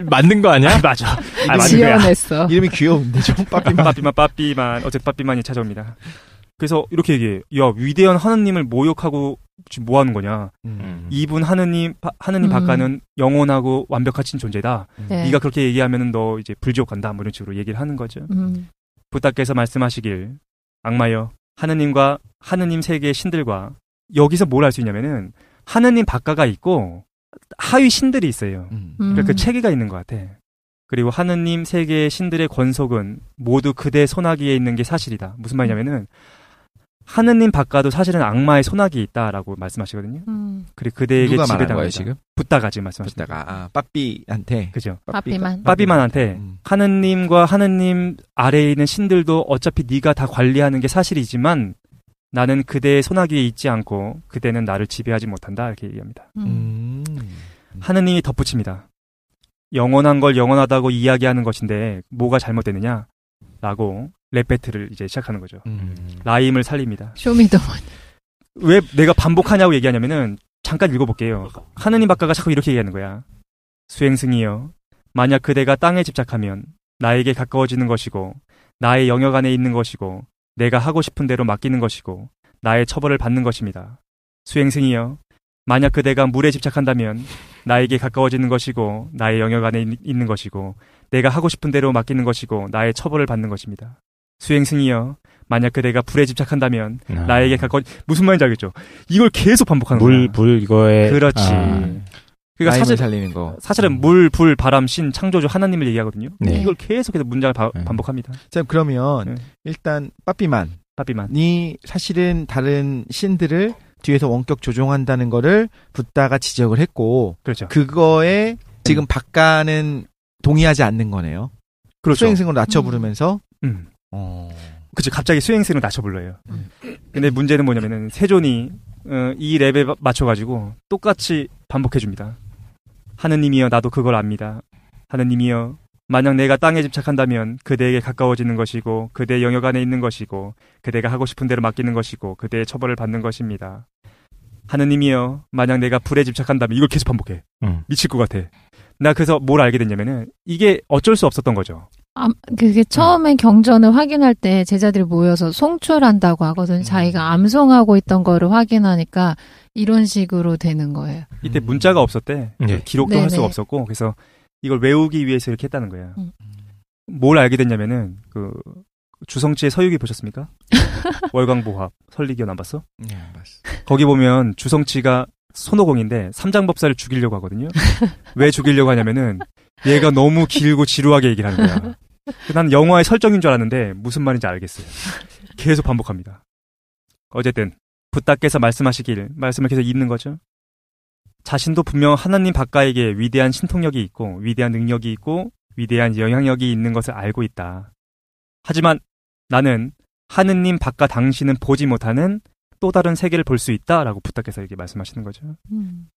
맞는 거 아니야? 맞아. 지어냈어. 이름이 귀여운데 좀 빠삐만 어쨌든 빠삐만이 찾아옵니다. 그래서 이렇게 얘기해. 야, 위대한 하느님을 모욕하고 지금 뭐 하는 거냐. 이분 하느님 박가는 영원하고 완벽하신 존재다. 네. 네가 그렇게 얘기하면은 너 이제 불지옥 간다. 뭐 이런 식으로 얘기를 하는 거죠. 붓다께서 말씀하시길 하느님과 하느님 세계의 신들과 여기서 뭘 할 수 있냐면은 하느님 박가가 있고 하위 신들이 있어요. 그러니까 그 체계가 있는 것 같아. 그리고 하느님 세계의 신들의 권속은 모두 그대 손아귀에 있는 게 사실이다. 무슨 말이냐면은 하느님 박가도 사실은 악마의 손아귀에 있다라고 말씀하시거든요. 그리고 그대에게 누가 말한 지배당한다. 거예요 지금? 붓다가 지금 말씀하셨다. 붓다가 빠삐한테. 그죠. 빠삐만한테 하느님과 하느님 아래에 있는 신들도 어차피 네가 다 관리하는 게 사실이지만 나는 그대의 손아귀에 있지 않고 그대는 나를 지배하지 못한다. 이렇게 얘기합니다. 하느님이 덧붙입니다. 영원한 걸 영원하다고 이야기하는 것인데 뭐가 잘못되느냐? 라고 랩 배틀을 이제 시작하는 거죠. 라임을 살립니다. 쇼미더머니. 왜 내가 반복하냐고 얘기하냐면은 잠깐 읽어볼게요. 하느님 박가가 자꾸 이렇게 얘기하는 거야. 수행승이여, 만약 그대가 땅에 집착하면 나에게 가까워지는 것이고 나의 영역 안에 있는 것이고 내가 하고 싶은 대로 맡기는 것이고 나의 처벌을 받는 것입니다. 수행승이여, 만약 그대가 물에 집착한다면 나에게 가까워지는 것이고 나의 영역 안에 있는 것이고 내가 하고 싶은 대로 맡기는 것이고 나의 처벌을 받는 것입니다. 수행승이여, 만약 그대가 불에 집착한다면 나에게 무슨 말인지 알겠죠? 이걸 계속 반복하는 거야. 불 이거에 그렇지. 그러니까 살리는 거. 사실은 물, 불, 바람, 신, 창조주 하나님을 얘기하거든요. 네. 이걸 계속해서 문장을 반복합니다. 자, 그러면 일단 빠삐만이 사실은 다른 신들을 뒤에서 원격 조종한다는 거를 붓다가 지적을 했고, 그렇죠. 그거에 지금 박가는 동의하지 않는 거네요. 그렇죠. 수행승으로 낮춰 부르면서. 그렇죠. 갑자기 수행승으로 낮춰 불러요. 근데 문제는 뭐냐면은 세존이 이 랩에 맞춰가지고 똑같이 반복해줍니다. 하느님이여, 나도 그걸 압니다. 하느님이여, 만약 내가 땅에 집착한다면 그대에게 가까워지는 것이고 그대의 영역 안에 있는 것이고 그대가 하고 싶은 대로 맡기는 것이고 그대의 처벌을 받는 것입니다. 하느님이여, 만약 내가 불에 집착한다면 이걸 계속 반복해. 미칠 것 같아. 나 그래서 뭘 알게 됐냐면은 이게 어쩔 수 없었던 거죠. 그게 처음에 경전을 확인할 때 제자들이 모여서 송출한다고 하거든요. 자기가 암송하고 있던 거를 확인하니까 이런 식으로 되는 거예요. 이때 문자가 없었대. 기록도 할 수가 없었고 그래서 이걸 외우기 위해서 이렇게 했다는 거야. 뭘 알게 됐냐면은 주성치의 서유기 보셨습니까? 월광보합 설리기원 안 봤어? 네, 봤어. 거기 보면 주성치가 손오공인데 삼장법사를 죽이려고 하거든요. 왜 죽이려고 하냐면은 얘가 너무 길고 지루하게 얘기를 하는 거야. 난 영화의 설정인 줄 알았는데 무슨 말인지 알겠어요. 계속 반복합니다. 어쨌든 붓다께서 말씀을 계속 잇는 거죠. 자신도 분명 하나님 바까에게 위대한 신통력이 있고 위대한 능력이 있고 위대한 영향력이 있는 것을 알고 있다. 하지만 나는 하느님 바까 당신은 보지 못하는 또 다른 세계를 볼 수 있다라고 붓다께서 이렇게 말씀하시는 거죠.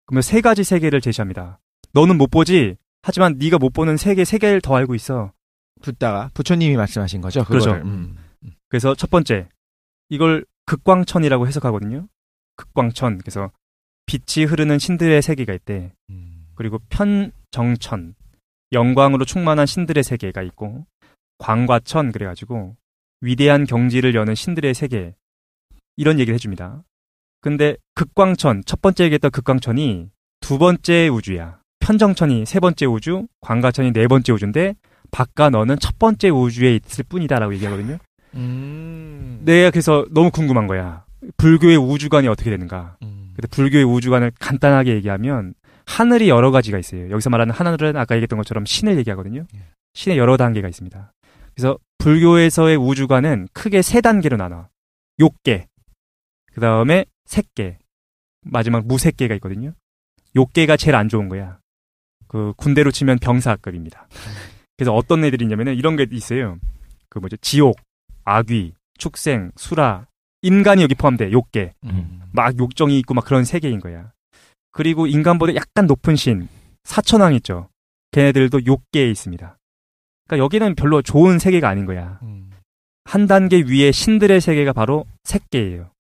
그러면 세 가지 세계를 제시합니다. 너는 못 보지. 하지만 네가 못 보는 세계를 더 알고 있어. 붓다가 부처님이 말씀하신 거죠. 그거를. 그렇죠. 그래서 첫 번째 이걸 극광천이라고 해석하거든요. 극광천. 그래서 빛이 흐르는 신들의 세계가 있대. 그리고 편정천. 영광으로 충만한 신들의 세계가 있고 광과천 그래가지고 위대한 경지를 여는 신들의 세계 이런 얘기를 해줍니다. 근데 극광천 첫 번째 얘기했던 극광천이 두 번째 우주야. 편정천이 세 번째 우주, 광과천이 네 번째 우주인데 바까 너는 첫 번째 우주에 있을 뿐이다라고 얘기하거든요. 내가 그래서 너무 궁금한 거야. 불교의 우주관이 어떻게 되는가? 근데 불교의 우주관을 간단하게 얘기하면 하늘이 여러 가지가 있어요. 여기서 말하는 하늘은 아까 얘기했던 것처럼 신을 얘기하거든요. 신의 여러 단계가 있습니다. 그래서 불교에서의 우주관은 크게 세 단계로 나눠. 욕계, 그 다음에 색계, 마지막 무색계가 있거든요. 욕계가 제일 안 좋은 거야. 그 군대로 치면 병사급입니다. 그래서 어떤 애들이 있냐면은 이런 게 있어요. 그 지옥, 악귀, 축생, 수라, 인간이 여기 포함돼. 욕계. 막 욕정이 있고 막 그런 세계인 거야. 그리고 인간보다 약간 높은 신, 사천왕 있죠. 걔네들도 욕계에 있습니다. 그러니까 여기는 별로 좋은 세계가 아닌 거야. 한 단계 위에 신들의 세계가 바로 색계예요.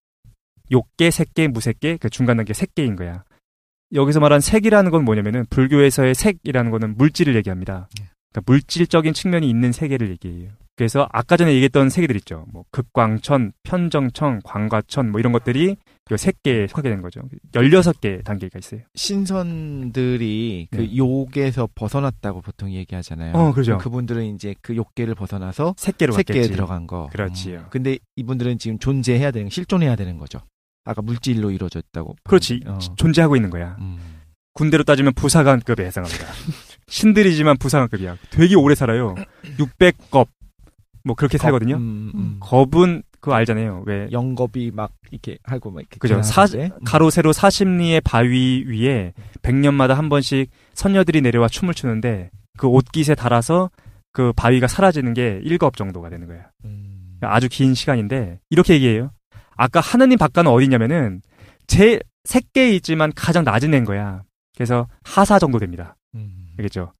욕계, 색계, 무색계, 그 중간 단계 색계인 거야. 여기서 말한 색이라는 건 뭐냐면은 불교에서의 색이라는 거는 물질을 얘기합니다. 그러니까 물질적인 측면이 있는 세계를 얘기해요. 그래서 아까 전에 얘기했던 세계들 있죠. 뭐 극광천, 편정천, 광과천 뭐 이런 것들이 요 색계에 속하게 된 거죠. 16개 단계가 있어요. 신선들이 그 욕에서 벗어났다고 보통 얘기하잖아요. 그렇죠. 그분들은 이제 그 욕계를 벗어나서 색계에 들어간 거. 그렇지요. 근데 이분들은 지금 존재해야 되는, 실존해야 되는 거죠. 아까 물질로 이루어졌다고. 그렇지. 존재하고 있는 거야. 군대로 따지면 부사관급에 해당합니다. 신들이지만 부사관급이야. 되게 오래 살아요. 600겁. 뭐 그렇게 살거든요. 겁은 그거 알잖아요. 왜 영겁이 막 이렇게 하고 막 이렇게. 그죠. 가로 세로 40리의 바위 위에 100년마다 한 번씩 선녀들이 내려와 춤을 추는데 그 옷깃에 달아서 그 바위가 사라지는 게 1겁 정도가 되는 거야. 아주 긴 시간인데 이렇게 얘기해요. 아까 하느님 바까는 어디냐면은 제 색계에 있지만 가장 낮은 애인 거야. 그래서 하사 정도 됩니다. 알겠죠?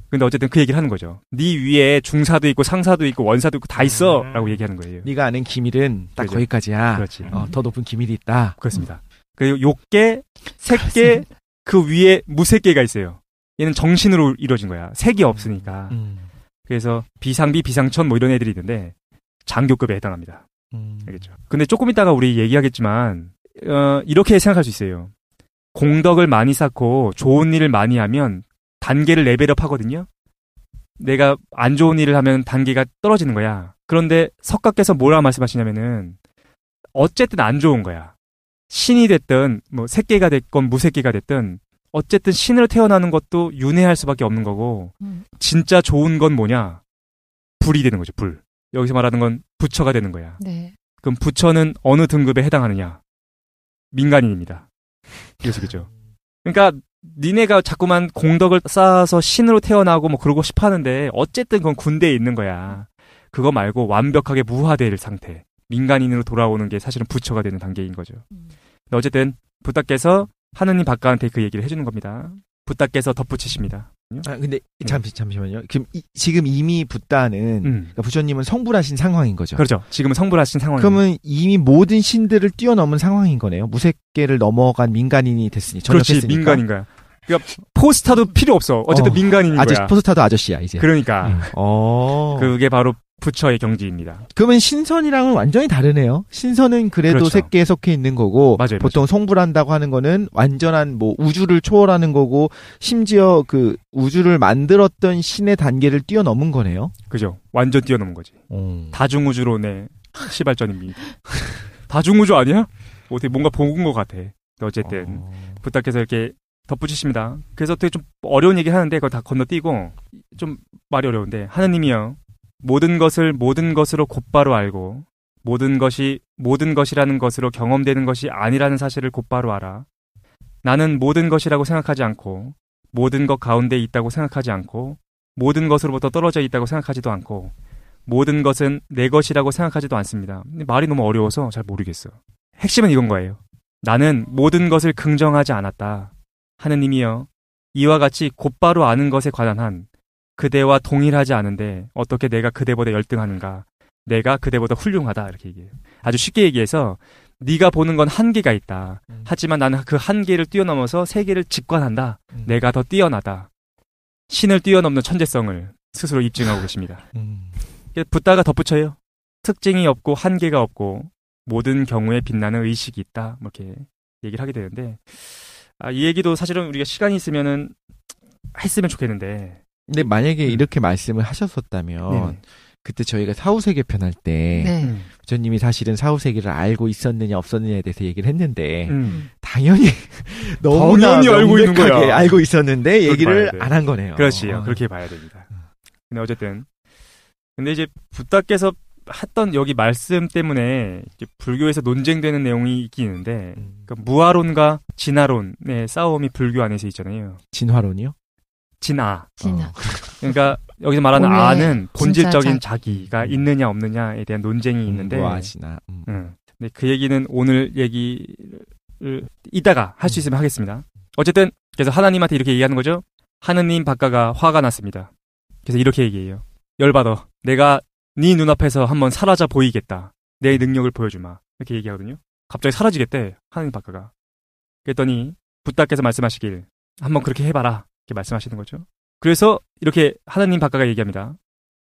근데 어쨌든 그 얘기를 하는 거죠. 네 위에 중사도 있고 상사도 있고 원사도 있고 다 있어 라고 얘기하는 거예요. 네가 아는 기밀은 딱 그렇죠? 거기까지야. 그렇지. 더 높은 기밀이 있다. 그렇습니다. 그리고 욕계, 색계, 그 위에 무색계가 있어요. 얘는 정신으로 이루어진 거야. 색이 없으니까. 그래서 비상비, 비상천 뭐 이런 애들이 있는데 장교급에 해당합니다. 알겠죠? 근데 조금 있다가 우리 얘기하겠지만 이렇게 생각할 수 있어요. 공덕을 많이 쌓고 좋은 일을 많이 하면 단계를 레벨업 하거든요. 내가 안 좋은 일을 하면 단계가 떨어지는 거야. 그런데 석가께서 뭐라 말씀하시냐면은 어쨌든 안 좋은 거야. 신이 됐든 뭐 색계가 됐건 무색계가 됐든 어쨌든 신으로 태어나는 것도 윤회할 수밖에 없는 거고 진짜 좋은 건 뭐냐? 불이 되는 거죠. 불. 여기서 말하는 건 부처가 되는 거야. 네. 그럼 부처는 어느 등급에 해당하느냐? 민간인입니다. 이것이겠죠. 그러니까 니네가 자꾸만 공덕을 쌓아서 신으로 태어나고 뭐 그러고 싶어 하는데 어쨌든 그건 군대에 있는 거야. 그거 말고 완벽하게 무화될 상태. 민간인으로 돌아오는 게 사실은 부처가 되는 단계인 거죠. 어쨌든 붓다께서 하느님 바까한테 그 얘기를 해주는 겁니다. 붓다께서 덧붙이십니다. 근데 잠시만요. 지금 이미 붓다는 그러니까 부처님은 성불하신 상황인 거죠. 그렇죠. 지금은 성불하신 상황이에요. 그러면 이미 모든 신들을 뛰어넘은 상황인 거네요. 무색계를 넘어간 민간인이 됐으니. 그렇지. 민간인 거야. 그러니까 포스타도 필요 없어. 어쨌든 민간인인 거야. 포스타도 아저씨야 이제. 그러니까. 그게 바로 부처의 경지입니다. 그러면 신선이랑은 완전히 다르네요. 신선은 그래도 그렇죠. 색계에 속해 있는 거고 맞아요, 보통 맞아요. 성불한다고 하는 거는 완전한 뭐 우주를 초월하는 거고 심지어 그 우주를 만들었던 신의 단계를 뛰어넘은 거네요. 그죠. 완전 뛰어넘은 거지. 다중우주론의 시발전입니다. 다중우주 아니야? 어떻게 뭔가 본 것 같아. 어쨌든 부탁해서 이렇게 덧붙이십니다. 그래서 되게 좀 어려운 얘기 하는데 그걸 다 건너뛰고 좀 말이 어려운데 하느님이요. 모든 것을 모든 것으로 곧바로 알고 모든 것이 모든 것이라는 것으로 경험되는 것이 아니라는 사실을 곧바로 알아. 나는 모든 것이라고 생각하지 않고 모든 것 가운데 있다고 생각하지 않고 모든 것으로부터 떨어져 있다고 생각하지도 않고 모든 것은 내 것이라고 생각하지도 않습니다. 근데 말이 너무 어려워서 잘 모르겠어요. 핵심은 이건 거예요. 나는 모든 것을 긍정하지 않았다. 하느님이여, 이와 같이 곧바로 아는 것에 관한 한 그대와 동일하지 않은데 어떻게 내가 그대보다 열등하는가? 내가 그대보다 훌륭하다. 이렇게 얘기해요. 아주 쉽게 얘기해서 네가 보는 건 한계가 있다. 하지만 나는 그 한계를 뛰어넘어서 세계를 직관한다. 내가 더 뛰어나다. 신을 뛰어넘는 천재성을 스스로 입증하고 계십니다. 붓다가 덧붙여요. 특징이 없고 한계가 없고 모든 경우에 빛나는 의식이 있다. 뭐 이렇게 얘기를 하게 되는데 이 얘기도 사실은 우리가 시간이 있으면은 했으면 좋겠는데 근데 만약에 이렇게 말씀을 하셨었다면 그때 저희가 사후세계 편할 때 부처님이 사실은 사후세계를 알고 있었느냐 없었느냐에 대해서 얘기를 했는데 당연히 너무나 알고 있는 거야. 알고 있었는데 얘기를 안 한 거네요. 그렇지요. 그렇게 봐야 됩니다. 근데 어쨌든 근데 이제 붓다께서 했던 여기 말씀 때문에 이제 불교에서 논쟁되는 내용이 있긴 있는데 그러니까 무아론과 진화론의 싸움이 불교 안에서 있잖아요. 진화론이요? 진화. 그러니까 여기서 말하는 아는 본질적인 자기가 있느냐 없느냐에 대한 논쟁이 있는데 무아진화. 근데 그 얘기는 오늘 얘기를 이따가 할 수 있으면 하겠습니다. 어쨌든 그래서 하나님한테 이렇게 얘기하는 거죠. 하느님 박가가 화가 났습니다. 그래서 이렇게 얘기해요. 열받아. 내가 네 눈앞에서 한번 사라져 보이겠다. 내 능력을 보여주마. 이렇게 얘기하거든요. 갑자기 사라지겠대. 하느님 박가가. 그랬더니 붓다께서 말씀하시길 한번 그렇게 해봐라. 이렇게 말씀하시는 거죠. 그래서 이렇게 하느님 박가가 얘기합니다.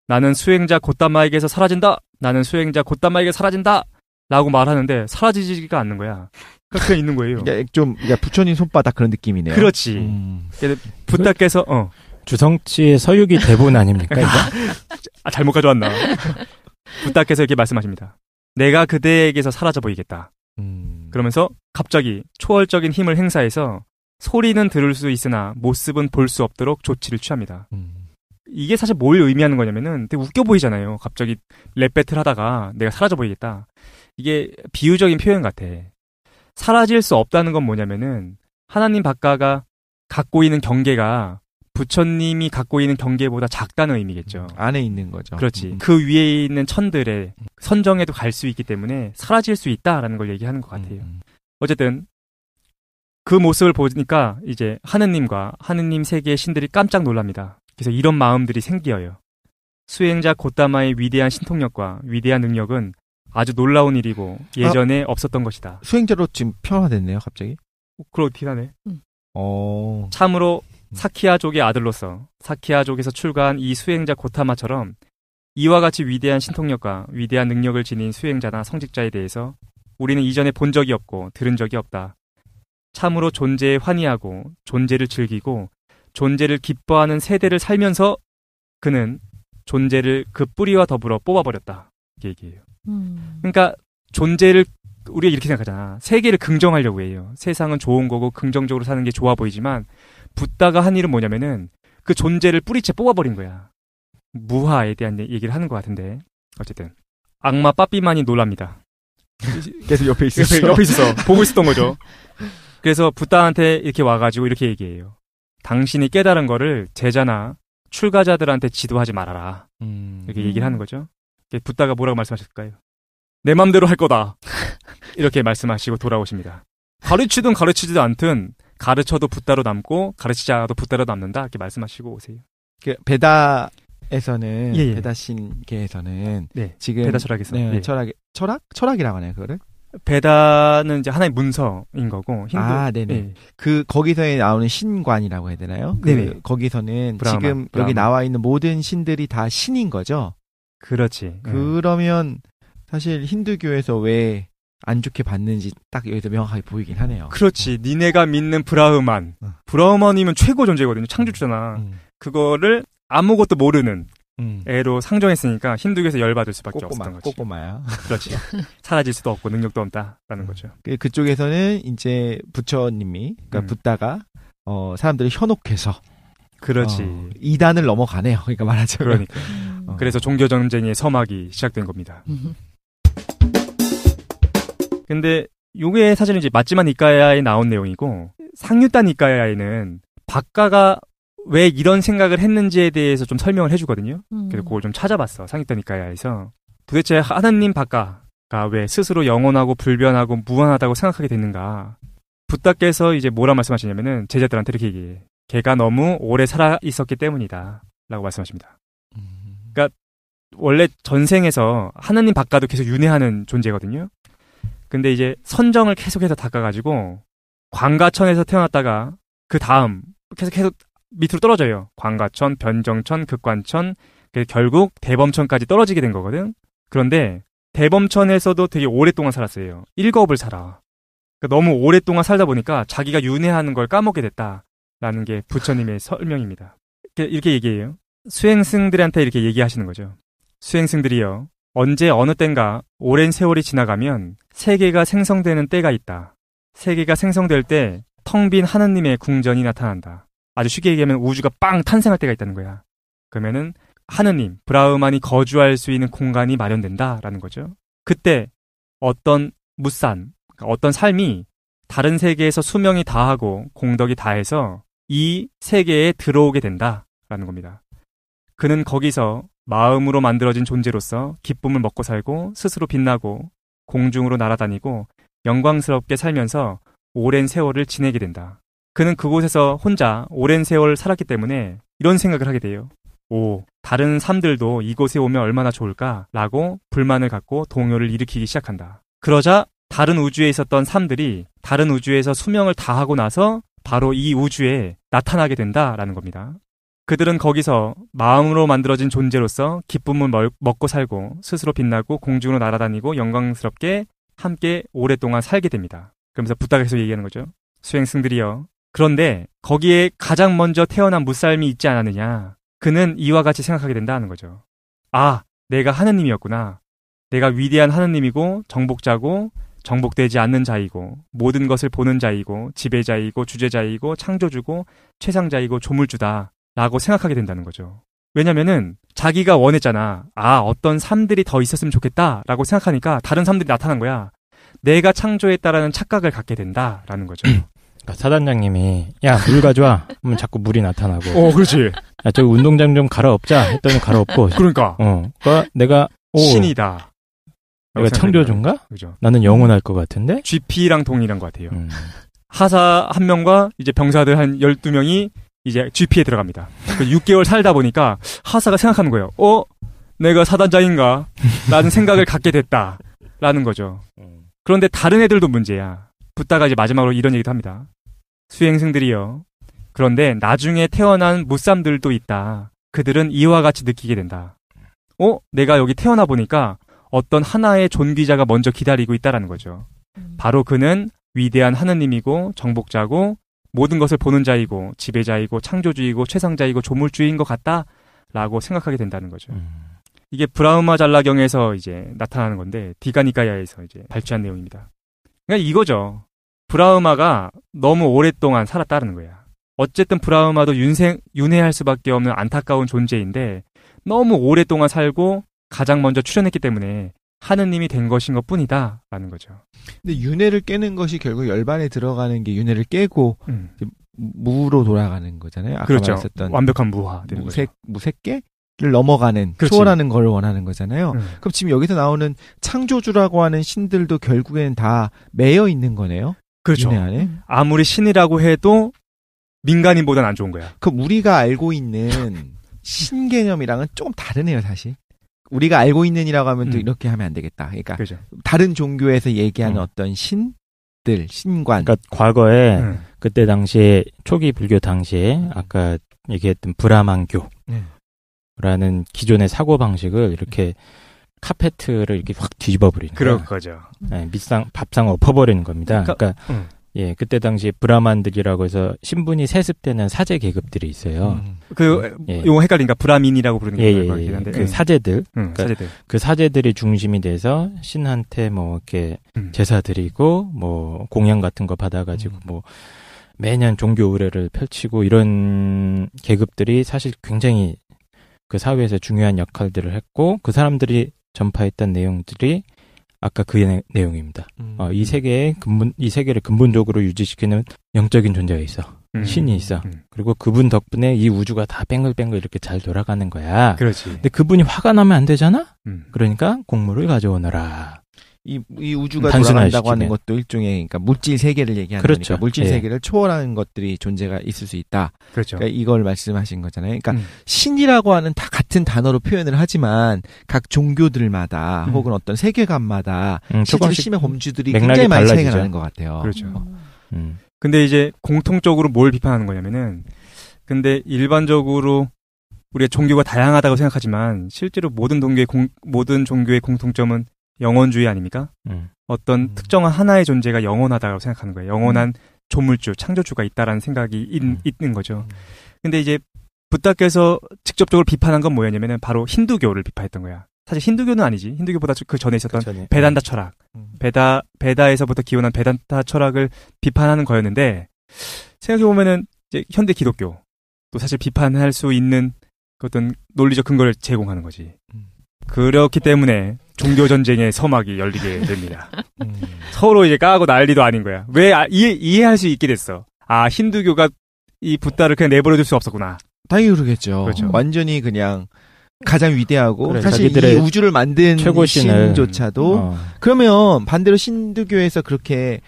나는 수행자 곧담마에게서 사라진다. 나는 수행자 곧담마에게 사라진다. 라고 말하는데 사라지지가 않는 거야. 그냥 있는 거예요. 그러니까 부처님 손바닥 그런 느낌이네요. 그렇지. 붓다께서 주성치의 서유기 대본 아닙니까? 이거? 잘못 가져왔나. 붓다께서 이렇게 말씀하십니다. 내가 그대에게서 사라져 보이겠다. 그러면서 갑자기 초월적인 힘을 행사해서 소리는 들을 수 있으나 모습은 볼 수 없도록 조치를 취합니다. 이게 사실 뭘 의미하는 거냐면은 되게 웃겨 보이잖아요. 갑자기 랩 배틀 하다가 내가 사라져 보이겠다. 이게 비유적인 표현 같아. 사라질 수 없다는 건 뭐냐면은 하나님 박가가 갖고 있는 경계가 부처님이 갖고 있는 경계보다 작다는 의미겠죠. 안에 있는 거죠. 그렇지. 그 위에 있는 천들의 선정에도 갈 수 있기 때문에 사라질 수 있다라는 걸 얘기하는 것 같아요. 어쨌든 그 모습을 보니까 이제 하느님과 하느님 세계의 신들이 깜짝 놀랍니다. 그래서 이런 마음들이 생겨요. 수행자 곧다마의 위대한 신통력과 위대한 능력은 아주 놀라운 일이고 예전에 없었던 것이다. 수행자로 지금 평화됐네요, 갑자기? 그렇긴 하네. 참으로 사키아족의 아들로서 사키아족에서 출가한 이 수행자 고타마처럼 이와 같이 위대한 신통력과 위대한 능력을 지닌 수행자나 성직자에 대해서 우리는 이전에 본 적이 없고 들은 적이 없다. 참으로 존재에 환희하고 존재를 즐기고 존재를 기뻐하는 세대를 살면서 그는 존재를 그 뿌리와 더불어 뽑아버렸다. 이렇게 얘기해요. 그러니까 존재를 우리가 이렇게 생각하잖아. 세계를 긍정하려고 해요. 세상은 좋은 거고 긍정적으로 사는 게 좋아 보이지만 붓다가 한 일은 뭐냐면은 그 존재를 뿌리채 뽑아버린 거야. 무하에 대한 얘기를 하는 것 같은데 어쨌든 악마 빠삐만이 놀랍니다. 계속 옆에 있었어. 옆에 있었어. 보고 있었던 거죠. 그래서 붓다한테 이렇게 와가지고 이렇게 얘기해요. 당신이 깨달은 거를 제자나 출가자들한테 지도하지 말아라. 이렇게 얘기를 하는 거죠. 붓다가 뭐라고 말씀하셨을까요? 내 맘대로 할 거다. 이렇게 말씀하시고 돌아오십니다. 가르치든 가르치지도 않든 가르쳐도 붓다로 남고 가르치자도 붓다로 남는다. 이렇게 말씀하시고 오세요. 그 베다에서는 베다신계에서는 지금 베다 철학에서 철학이라고 하나요, 그거를? 베다는 이제 하나의 문서인 거고 힌두. 네네. 그 거기서 나오는 신관이라고 해야 되나요? 거기서는 지금 여기 나와 있는 모든 신들이 다 신인 거죠. 그렇지. 그러면 사실 힌두교에서 왜 안 좋게 봤는지 딱 여기서 명확하게 보이긴 하네요. 그렇지. 니네가 믿는 브라흐만. 브라흐만이면 최고 존재거든요. 창조주잖아. 그거를 아무것도 모르는 애로 상정했으니까 힌두교에서 열받을 수밖에 없었던 거지. 꼬꼬마야. 그렇지. 사라질 수도 없고 능력도 없다라는 거죠. 그쪽에서는 이제 부처님이, 그러니까 붓다가 사람들을 현혹해서 그렇지. 이단을 넘어가네요. 그러니까 말하자면. 그러니까. 그래서 종교 전쟁의 서막이 시작된 겁니다. 근데 요게 사실은 이제 맞지마 니까야에 나온 내용이고 상유타 니까야에는 박가가 왜 이런 생각을 했는지에 대해서 좀 설명을 해주거든요. 그래서 그걸 좀 찾아봤어. 상유타 니까야에서 도대체 하나님 박가가 왜 스스로 영원하고 불변하고 무한하다고 생각하게 됐는가. 붓다께서 이제 뭐라 말씀하시냐면은 제자들한테 이렇게 얘기해. 걔가 너무 오래 살아 있었기 때문이다 라고 말씀하십니다. 그러니까 원래 전생에서 하나님 박가도 계속 윤회하는 존재거든요. 근데 이제 선정을 계속해서 닦아가지고 광가천에서 태어났다가 그 다음 계속 밑으로 떨어져요. 광가천, 변정천, 극관천, 결국 대범천까지 떨어지게 된 거거든. 그런데 대범천에서도 되게 오랫동안 살았어요. 7업을 살아. 그러니까 너무 오랫동안 살다 보니까 자기가 윤회하는 걸 까먹게 됐다라는 게 부처님의 설명입니다. 이렇게 얘기해요. 수행승들한테 이렇게 얘기하시는 거죠. 수행승들이요. 언제 어느 땐가 오랜 세월이 지나가면 세계가 생성되는 때가 있다. 세계가 생성될 때 텅 빈 하느님의 궁전이 나타난다. 아주 쉽게 얘기하면 우주가 빵 탄생할 때가 있다는 거야. 그러면은 하느님, 브라흐만이 거주할 수 있는 공간이 마련된다라는 거죠. 그때 어떤 무산, 그러니까 어떤 삶이 다른 세계에서 수명이 다하고 공덕이 다해서 이 세계에 들어오게 된다라는 겁니다. 그는 거기서 마음으로 만들어진 존재로서 기쁨을 먹고 살고 스스로 빛나고 공중으로 날아다니고 영광스럽게 살면서 오랜 세월을 지내게 된다. 그는 그곳에서 혼자 오랜 세월 살았기 때문에 이런 생각을 하게 돼요. 다른 삶들도 이곳에 오면 얼마나 좋을까라고 불만을 갖고 동요를 일으키기 시작한다. 그러자 다른 우주에 있었던 삶들이 다른 우주에서 수명을 다하고 나서 바로 이 우주에 나타나게 된다라는 겁니다. 그들은 거기서 마음으로 만들어진 존재로서 기쁨을 먹고 살고 스스로 빛나고 공중으로 날아다니고 영광스럽게 함께 오랫동안 살게 됩니다. 그러면서 붓다가 계속 얘기하는 거죠. 수행승들이여. 그런데 거기에 가장 먼저 태어난 무살미 있지 않았느냐. 그는 이와 같이 생각하게 된다는 거죠. 내가 하느님이었구나. 내가 위대한 하느님이고 정복자고 정복되지 않는 자이고 모든 것을 보는 자이고 지배자이고 주제자이고 창조주고 최상자이고 조물주다. 라고 생각하게 된다는 거죠. 왜냐면은 자기가 원했잖아. 어떤 삶들이 더 있었으면 좋겠다 라고 생각하니까 다른 삶들이 나타난 거야. 내가 창조했다라는 착각을 갖게 된다라는 거죠. 그러니까 사단장님이 야, 물 가져와. 그러면 자꾸 물이 나타나고. 그렇지. 야, 저기 운동장 좀 갈아엎자 했더니 갈아엎고. 그러니까. 그러니까 내가 신이다. 내가 창조주인가? 그죠. 나는 영원할 것 같은데? GP랑 동일한 것 같아요. 하사 한 명과 이제 병사들 한 12명이 이제 GP에 들어갑니다. 6개월 살다 보니까 하사가 생각하는 거예요. 내가 사단장인가? 라는 생각을 갖게 됐다. 라는 거죠. 그런데 다른 애들도 문제야. 붓다가 이제 마지막으로 이런 얘기도 합니다. 수행승들이여. 그런데 나중에 태어난 무쌈들도 있다. 그들은 이와 같이 느끼게 된다. 내가 여기 태어나 보니까 어떤 하나의 존귀자가 먼저 기다리고 있다라는 거죠. 바로 그는 위대한 하느님이고 정복자고 모든 것을 보는 자이고 지배자이고 창조주이고 최상자이고 조물주인 것 같다라고 생각하게 된다는 거죠. 이게 브라흐마 잘라경에서 이제 나타나는 건데 디가니까야에서 이제 발췌한 내용입니다. 그러니까 이거죠. 브라흐마가 너무 오랫동안 살았다는 거야. 어쨌든 브라흐마도 윤회할 수밖에 없는 안타까운 존재인데 너무 오랫동안 살고 가장 먼저 출현했기 때문에 하느님이 된 것인 것 뿐이다 라는 거죠. 근데 윤회를 깨는 것이 결국 열반에 들어가는 게 윤회를 깨고 무로 돌아가는 거잖아요. 아까 그렇죠. 말했었던 완벽한 무화 되는 무색계를 넘어가는 그렇지. 초월하는 걸 원하는 거잖아요. 그럼 지금 여기서 나오는 창조주라고 하는 신들도 결국에는 다 매여 있는 거네요. 그렇죠. 윤회 안에. 아무리 신이라고 해도 민간인보다는 안 좋은 거야. 그럼 우리가 알고 있는 신 개념이랑은 조금 다르네요, 사실. 우리가 알고 있는이라고 하면 또 이렇게 하면 안 되겠다. 그러니까 그렇죠. 다른 종교에서 얘기하는 어떤 신들, 신관. 그러니까 과거에 그때 당시에 초기 불교 당시에 아까 얘기했던 브라만교 라는 기존의 사고 방식을 이렇게 카페트를 이렇게 확 뒤집어 버리는 그런 거죠. 네, 밥상 엎어버리는 겁니다. 그러니까 예, 그때 당시 브라만들이라고 해서 신분이 세습되는 사제 계급들이 있어요. 요거 헷갈리니까 브라민이라고 부르는 게 맞긴 한데. 그 사제들. 그러니까 사제들. 그 사제들이 중심이 돼서 신한테 뭐 이렇게 제사 드리고 뭐 공양 같은 거 받아가지고 뭐 매년 종교 의례를 펼치고 이런 계급들이 사실 굉장히 그 사회에서 중요한 역할들을 했고 그 사람들이 전파했던 내용들이 아까 그 내용입니다. 이 세계를 근본적으로 유지시키는 영적인 존재가 있어. 신이 있어. 그리고 그분 덕분에 이 우주가 다 뱅글뱅글 이렇게 잘 돌아가는 거야. 그렇지. 근데 그분이 화가 나면 안 되잖아? 그러니까 곡물을 가져오너라. 이 우주가 돌아간다고 하는 것도 일종의 그러니까 물질 세계를 얘기하는 그렇죠. 거니까 물질 세계를 초월하는 것들이 존재가 있을 수 있다. 그렇죠. 그러니까 이걸 말씀하신 거잖아요. 그러니까 신이라고 하는 다 같은 단어로 표현을 하지만 각 종교들마다 혹은 어떤 세계관마다 실제로 신의 범주들이 굉장히 많이 차이가 나는 것 같아요. 그렇죠. 근데 이제 공통적으로 뭘 비판하는 거냐면은 근데 일반적으로 우리가 종교가 다양하다고 생각하지만 실제로 모든 종교의 공통점은 영원주의 아닙니까? 어떤 특정한 하나의 존재가 영원하다고 생각하는 거예요. 영원한 조물주, 창조주가 있다라는 생각이 있는 거죠. 근데 이제 붓다께서 직접적으로 비판한 건 뭐였냐면은 바로 힌두교를 비판했던 거야. 사실 힌두교는 아니지. 힌두교보다 그 전에 있었던 베단다 철학. 베다에서부터 기원한 베단다 철학을 비판하는 거였는데 생각해보면은 이제 현대 기독교 또 사실 비판할 수 있는 어떤 논리적 근거를 제공하는 거지. 그렇기 때문에 종교 전쟁의 서막이 열리게 됩니다. 서로 이제 까고 난리도 아닌 거야. 왜 이해할 수 있게 됐어. 힌두교가 이 붓다를 그냥 내버려둘 수 없었구나. 당연히 그러겠죠. 그렇죠. 완전히 그냥 가장 위대하고 그래, 사실 이 우주를 만든 신조차도 그러면 반대로 힌두교에서 저렇게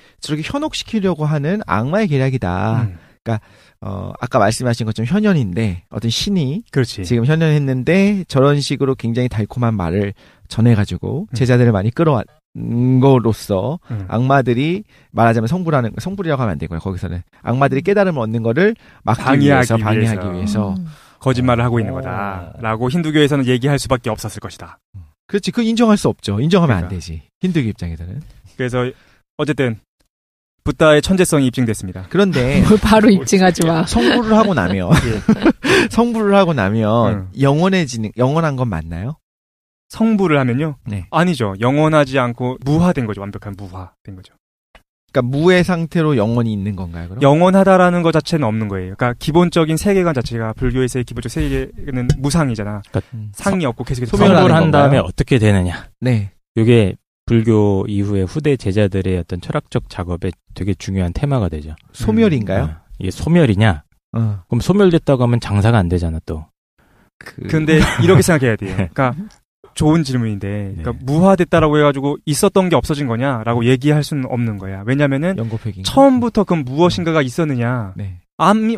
현혹시키려고 하는 악마의 계략이다. 그러니까 아까 말씀하신 것처럼 현현인데 어떤 신이 그렇지. 지금 현현했는데 저런 식으로 굉장히 달콤한 말을 전해가지고 제자들을 많이 끌어왔는 거로서 악마들이 말하자면 성불이라고 하면 안 되고요. 거기서는 악마들이 깨달음을 얻는 거를 방해하기 위해서 거짓말을 하고 있는 거다라고 힌두교에서는 얘기할 수밖에 없었을 것이다. 그렇지. 그 인정할 수 없죠. 인정하면 안 되지. 힌두교 입장에서는. 그래서 어쨌든 붓다의 천재성이 입증됐습니다. 그런데 바로 입증하지 마. 성불을 하고 나면 성불을 하고 나면 영원한 건 맞나요? 성불을 하면요? 네. 아니죠. 영원하지 않고 무화된 거죠. 완벽한 무화된 거죠. 그러니까 무의 상태로 영원히 있는 건가요? 그럼? 영원하다라는 것 자체는 없는 거예요. 그러니까 기본적인 세계관 자체가 불교에서의 기본적 세계는 무상이잖아. 그러니까 상이 없고 계속해서 소멸을 한 다음에 어떻게 되느냐. 네. 이게 불교 이후에 후대 제자들의 어떤 철학적 작업에 되게 중요한 테마가 되죠. 소멸인가요? 이게 소멸이냐? 그럼 소멸됐다고 하면 장사가 안 되잖아 또. 근데 이렇게 생각해야 돼요. 그러니까 좋은 질문인데, 그러니까 무화됐다라고 해가지고 있었던 게 없어진 거냐라고 얘기할 수는 없는 거야. 왜냐면은 처음부터 그럼 무엇인가가 있었느냐. 네.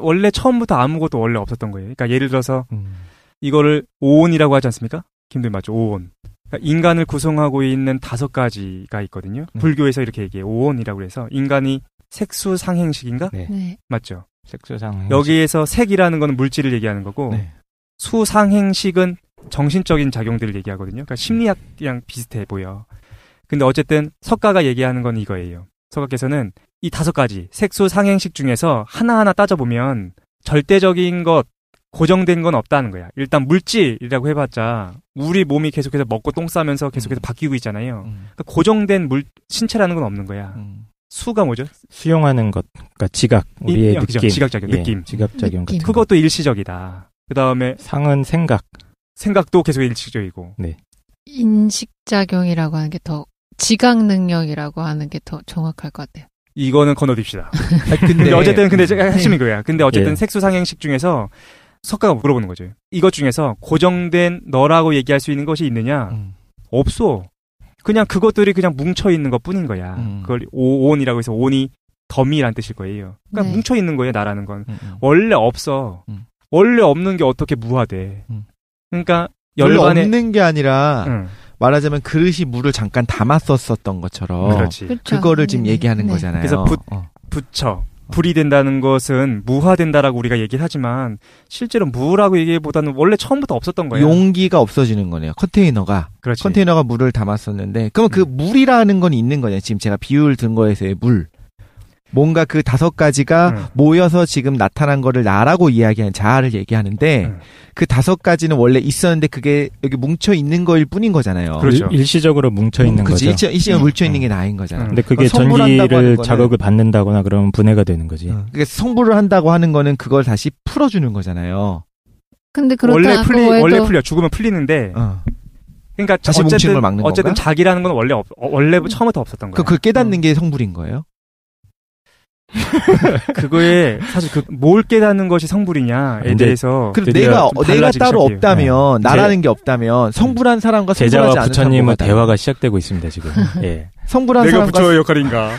원래 처음부터 아무것도 원래 없었던 거예요. 그러니까 예를 들어서 이거를 오온이라고 하지 않습니까? 김도희 맞죠? 오온. 그러니까 인간을 구성하고 있는 5가지가 있거든요. 불교에서 이렇게 얘기해요. 오온이라고 해서 인간이 색수상행식인가? 네. 맞죠? 색수상행식. 여기에서 색이라는 건 물질을 얘기하는 거고 수상행식은 정신적인 작용들을 얘기하거든요. 그러니까 심리학이랑 비슷해 보여. 근데 어쨌든 석가가 얘기하는 건 이거예요. 석가께서는 이 5가지 색수상행식 중에서 하나하나 따져보면 절대적인 것, 고정된 건 없다는 거야. 일단 물질이라고 해봤자 우리 몸이 계속해서 먹고 똥 싸면서 계속해서 바뀌고 있잖아요. 그러니까 고정된 신체라는 건 없는 거야. 수가 뭐죠? 수용하는 것, 그러니까 지각, 우리의 느낌. 지각작용, 느낌. 지각작용 같은 그것도 일시적이다. 그 다음에 상은 생각도 계속 일시적이고. 네. 인식작용이라고 하는 게 더 지각 능력이라고 하는 게 더 정확할 것 같아요. 이거는 건너둡시다. 근데 어쨌든 핵심인 거야. 근데 어쨌든 색수상행식 중에서 석가가 물어보는 거죠. 이것 중에서 고정된 너라고 얘기할 수 있는 것이 있느냐? 없어. 그냥 그것들이 그냥 뭉쳐 있는 것 뿐인 거야. 그걸 오온이라고 해서 온이 더미란 뜻일 거예요. 그러니까 뭉쳐 있는 거예요, 나라는 건. 원래 없어. 원래 없는 게 어떻게 무화돼. 그러니까 원래 없는 게 아니라 말하자면 그릇이 물을 잠깐 담았었던 것처럼 그렇지. 그거를 지금 얘기하는 거잖아요. 그래서 부처 불이 된다는 것은 무화된다라고 우리가 얘기를 하지만 실제로 무라고 얘기보다는 원래 처음부터 없었던 거예요. 용기가 없어지는 거네요. 컨테이너가. 그렇지. 컨테이너가 물을 담았었는데 그러면 그 물이라는 건 있는 거냐. 지금 제가 비유를 든 거에서의 물. 뭔가 그 5가지가 모여서 지금 나타난 거를 나라고 이야기하는 자아를 얘기하는데 그 5가지는 원래 있었는데 그게 여기 뭉쳐 있는 거일 뿐인 거잖아요. 그렇죠. 일시적으로 뭉쳐 있는 거죠. 일시적으로 뭉쳐 있는 게 나인 거잖아요. 근데 그게 전기를 자극을 받는다거나 그러면 분해가 되는 거지. 그러니까 성불을 한다고 하는 거는 그걸 다시 풀어주는 거잖아요. 근데 그렇다 원래 풀려. 죽으면 풀리는데. 그러니까 다시 뭉치는 걸 막는 건가? 어쨌든 자기라는 건 원래 처음부터 없었던 거예요. 그걸 깨닫는 게 성불인 거예요? 그거에 사실 뭘 깨닫는 것이 성불이냐에 대해서 내가 따로 시작해요. 없다면 나라는 게 없다면 성불한 사람과 성불하지 제자와 부처님의 대화가 시작되고 있습니다 지금. 예. 성불한 내가 부처의 역할인가?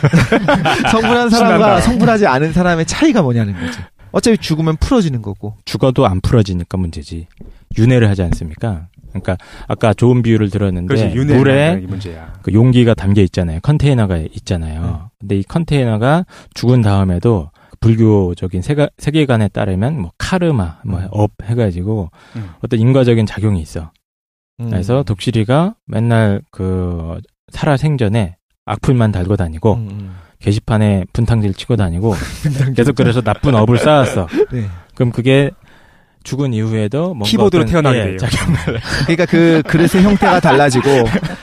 성불한 사람과 성불하지 않은 사람의 차이가 뭐냐는 거지. 어차피 죽으면 풀어지는 거고. 죽어도 안 풀어지니까 문제지. 윤회를 하지 않습니까? 그러니까 아까 좋은 비유를 들었는데 물에 그 용기가 담겨 있잖아요. 컨테이너가 있잖아요. 근데 이 컨테이너가 죽은 다음에도 불교적인 세계관에 따르면 뭐 카르마, 업 해가지고 어떤 인과적인 작용이 있어. 그래서 독실이가 맨날 그 살아 생전에 악플만 달고 다니고 게시판에 분탕질 치고 다니고 계속 그래서 나쁜 업을 쌓았어. 네. 그럼 그게 죽은 이후에도 뭔가 키보드로 태어나게 돼요. 그러니까 그 그릇의 형태가 달라지고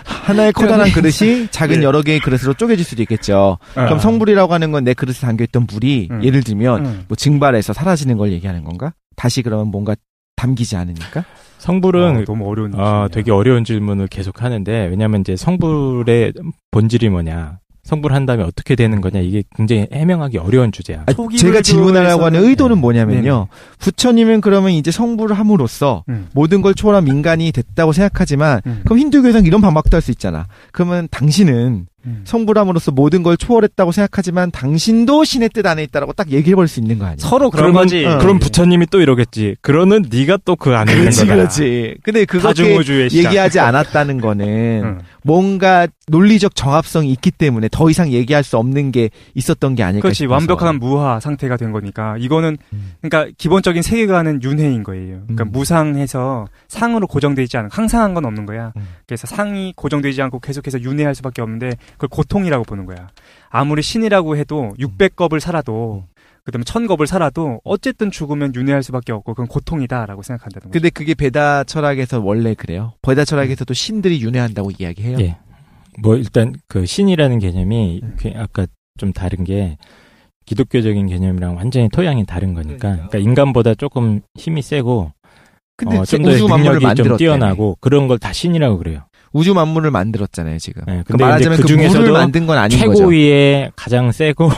하나의 커다란 그릇이 작은 여러 개의 그릇으로 쪼개질 수도 있겠죠. 그럼 성불이라고 하는 건 내 그릇에 담겨있던 물이 예를 들면 뭐 증발해서 사라지는 걸 얘기하는 건가? 다시 그러면 뭔가 담기지 않으니까? 성불은 너무 어려운 되게 어려운 질문을 계속 하는데 왜냐하면 이제 성불의 본질이 뭐냐? 성불한다면 어떻게 되는 거냐 이게 굉장히 해명하기 어려운 주제야. 제가 질문하려고 하는 의도는 뭐냐면요. 부처님은 그러면 이제 성불을 함으로써 모든 걸 초월한 민간이 됐다고 생각하지만 그럼 힌두교에서는 이런 반박도 할 수 있잖아. 그러면 당신은 성불함으로써 모든 걸 초월했다고 생각하지만 당신도 신의 뜻 안에 있다라고 딱 얘기해버릴 수 있는 거 아니야? 서로 그런 거지. 그럼 부처님이 또 이러겠지. 그러는 네가 또 그 안에 있는 거다. 그렇지. 근데 그렇게 얘기하지 않았다는 거는 뭔가 논리적 정합성이 있기 때문에 더 이상 얘기할 수 없는 게 있었던 게 아닐까 그렇지. 싶어서. 완벽한 무화 상태가 된 거니까. 이거는 그러니까 기본적인 세계관은 윤회인 거예요. 그러니까 무상해서 상으로 고정되어 있지 않은 항상한 건 없는 거야. 그래서 상이 고정되지 않고 계속해서 윤회할 수밖에 없는데 그걸 고통이라고 보는 거야. 아무리 신이라고 해도 600겁을 살아도 그다음에 1000겁을 살아도 어쨌든 죽으면 윤회할 수밖에 없고 그건 고통이다라고 생각한다는 거죠. 근데 그게 베다 철학에서 원래 그래요. 베다 철학에서도 신들이 윤회한다고 이야기해요. 예. 뭐 일단 그 신이라는 개념이 아까 좀 다른 게 기독교적인 개념이랑 완전히 토양이 다른 거니까. 그러니까 인간보다 조금 힘이 세고 좀 더 능력이 좀 뛰어나고 그런 걸 다 신이라고 그래요. 우주 만물을 만들었잖아요, 지금. 네, 근데 말하자면 그 중에서도 물을 만든 건 아닌 거죠. 최고위에 가장 세고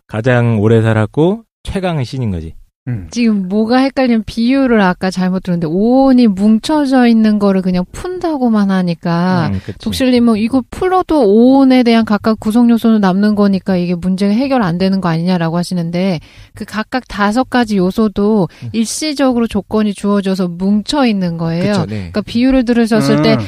가장 오래 살았고 최강의 신인 거지. 지금 뭐가 헷갈리면 비유를 아까 잘못 들었는데 오온이 뭉쳐져 있는 거를 그냥 푼다고만 하니까 독실님은 이거 풀어도 오온에 대한 각각 구성 요소는 남는 거니까 이게 문제가 해결 안 되는 거 아니냐라고 하시는데 그 각각 5가지 요소도 일시적으로 조건이 주어져서 뭉쳐 있는 거예요. 그쵸, 네. 그러니까 비유를 들으셨을 때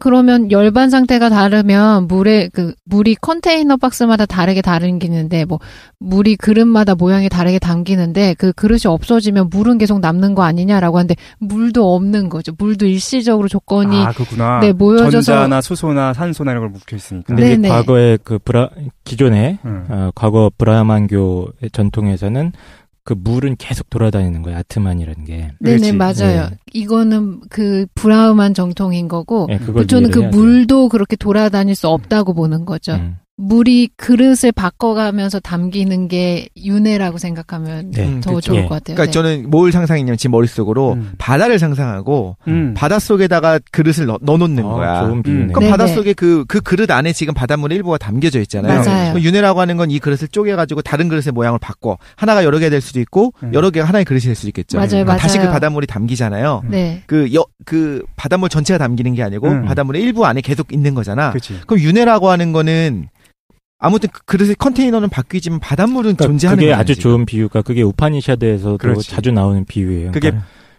그러면 열반 상태가 다르면 물이 컨테이너 박스마다 다르게 담기는데 뭐 물이 그릇마다 모양이 다르게 담기는데 그 그릇이 없어지면 물은 계속 남는 거 아니냐라고 하는데 물도 없는 거죠. 물도 일시적으로 조건이 그렇구나. 모여져서 전자나 수소나 산소나 이런 걸 묵혀 있으니까. 근데 과거에 기존에 과거 브라만교 전통에서는 그 물은 계속 돌아다니는 거예요. 아트만이라는 게. 네네, 맞아요. 네. 이거는 그 브라흐만 정통인 거고, 저는 그 물도 그렇게 돌아다닐 수 없다고 보는 거죠. 물이 그릇을 바꿔가면서 담기는 게 윤회라고 생각하면 더 좋을 것 같아요. 그러니까 저는 뭘 상상했냐면 지금 머릿속으로 바다를 상상하고 바닷속에다가 그릇을 넣어놓는 거야. 좋은 비유네. 그럼 바닷속에 그 그릇 안에 지금 바닷물의 일부가 담겨져 있잖아요. 맞아요. 윤회라고 하는 건 이 그릇을 쪼개가지고 다른 그릇의 모양을 바꿔. 하나가 여러 개 될 수도 있고 여러 개가 하나의 그릇이 될 수도 있겠죠. 맞아요. 다시 그 바닷물이 담기잖아요. 네. 그 바닷물 전체가 담기는 게 아니고 바닷물의 일부 안에 계속 있는 거잖아. 그럼 윤회라고 하는 거는 아무튼 그릇의 컨테이너는 바뀌지만 바닷물은 존재하는 그게 거예요. 아주 좋은 비유가 그게 우파니샤드에서도 자주 나오는 비유예요. 그게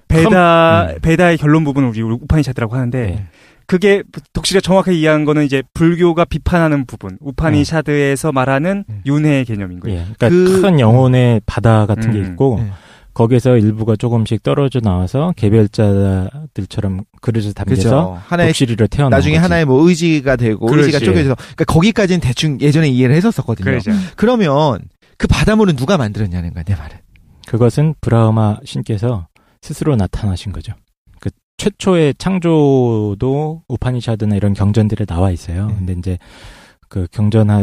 베다의 결론 부분을 우리 우파니샤드라고 하는데 그게 독실이가 정확하게 이해한 거는 이제 불교가 비판하는 부분, 우파니샤드에서 말하는 윤회의 개념인 거예요. 예, 그러니까 큰 영혼의 바다 같은 게 있고 거기에서 일부가 조금씩 떨어져 나와서 개별자들처럼 그릇을 담겨서 독실이로 태어난 나중에 거지. 하나의 뭐 의지가 되고 그렇지. 의지가 쪼개져서 그러니까 거기까지는 대충 예전에 이해를 했었거든요. 그렇죠. 그러면 그 바닷물은 누가 만들었냐는 거야, 내 말은. 그것은 브라흐마 신께서 스스로 나타나신 거죠. 그 최초의 창조도 우파니샤드나 이런 경전들에 나와 있어요. 근데 이제 그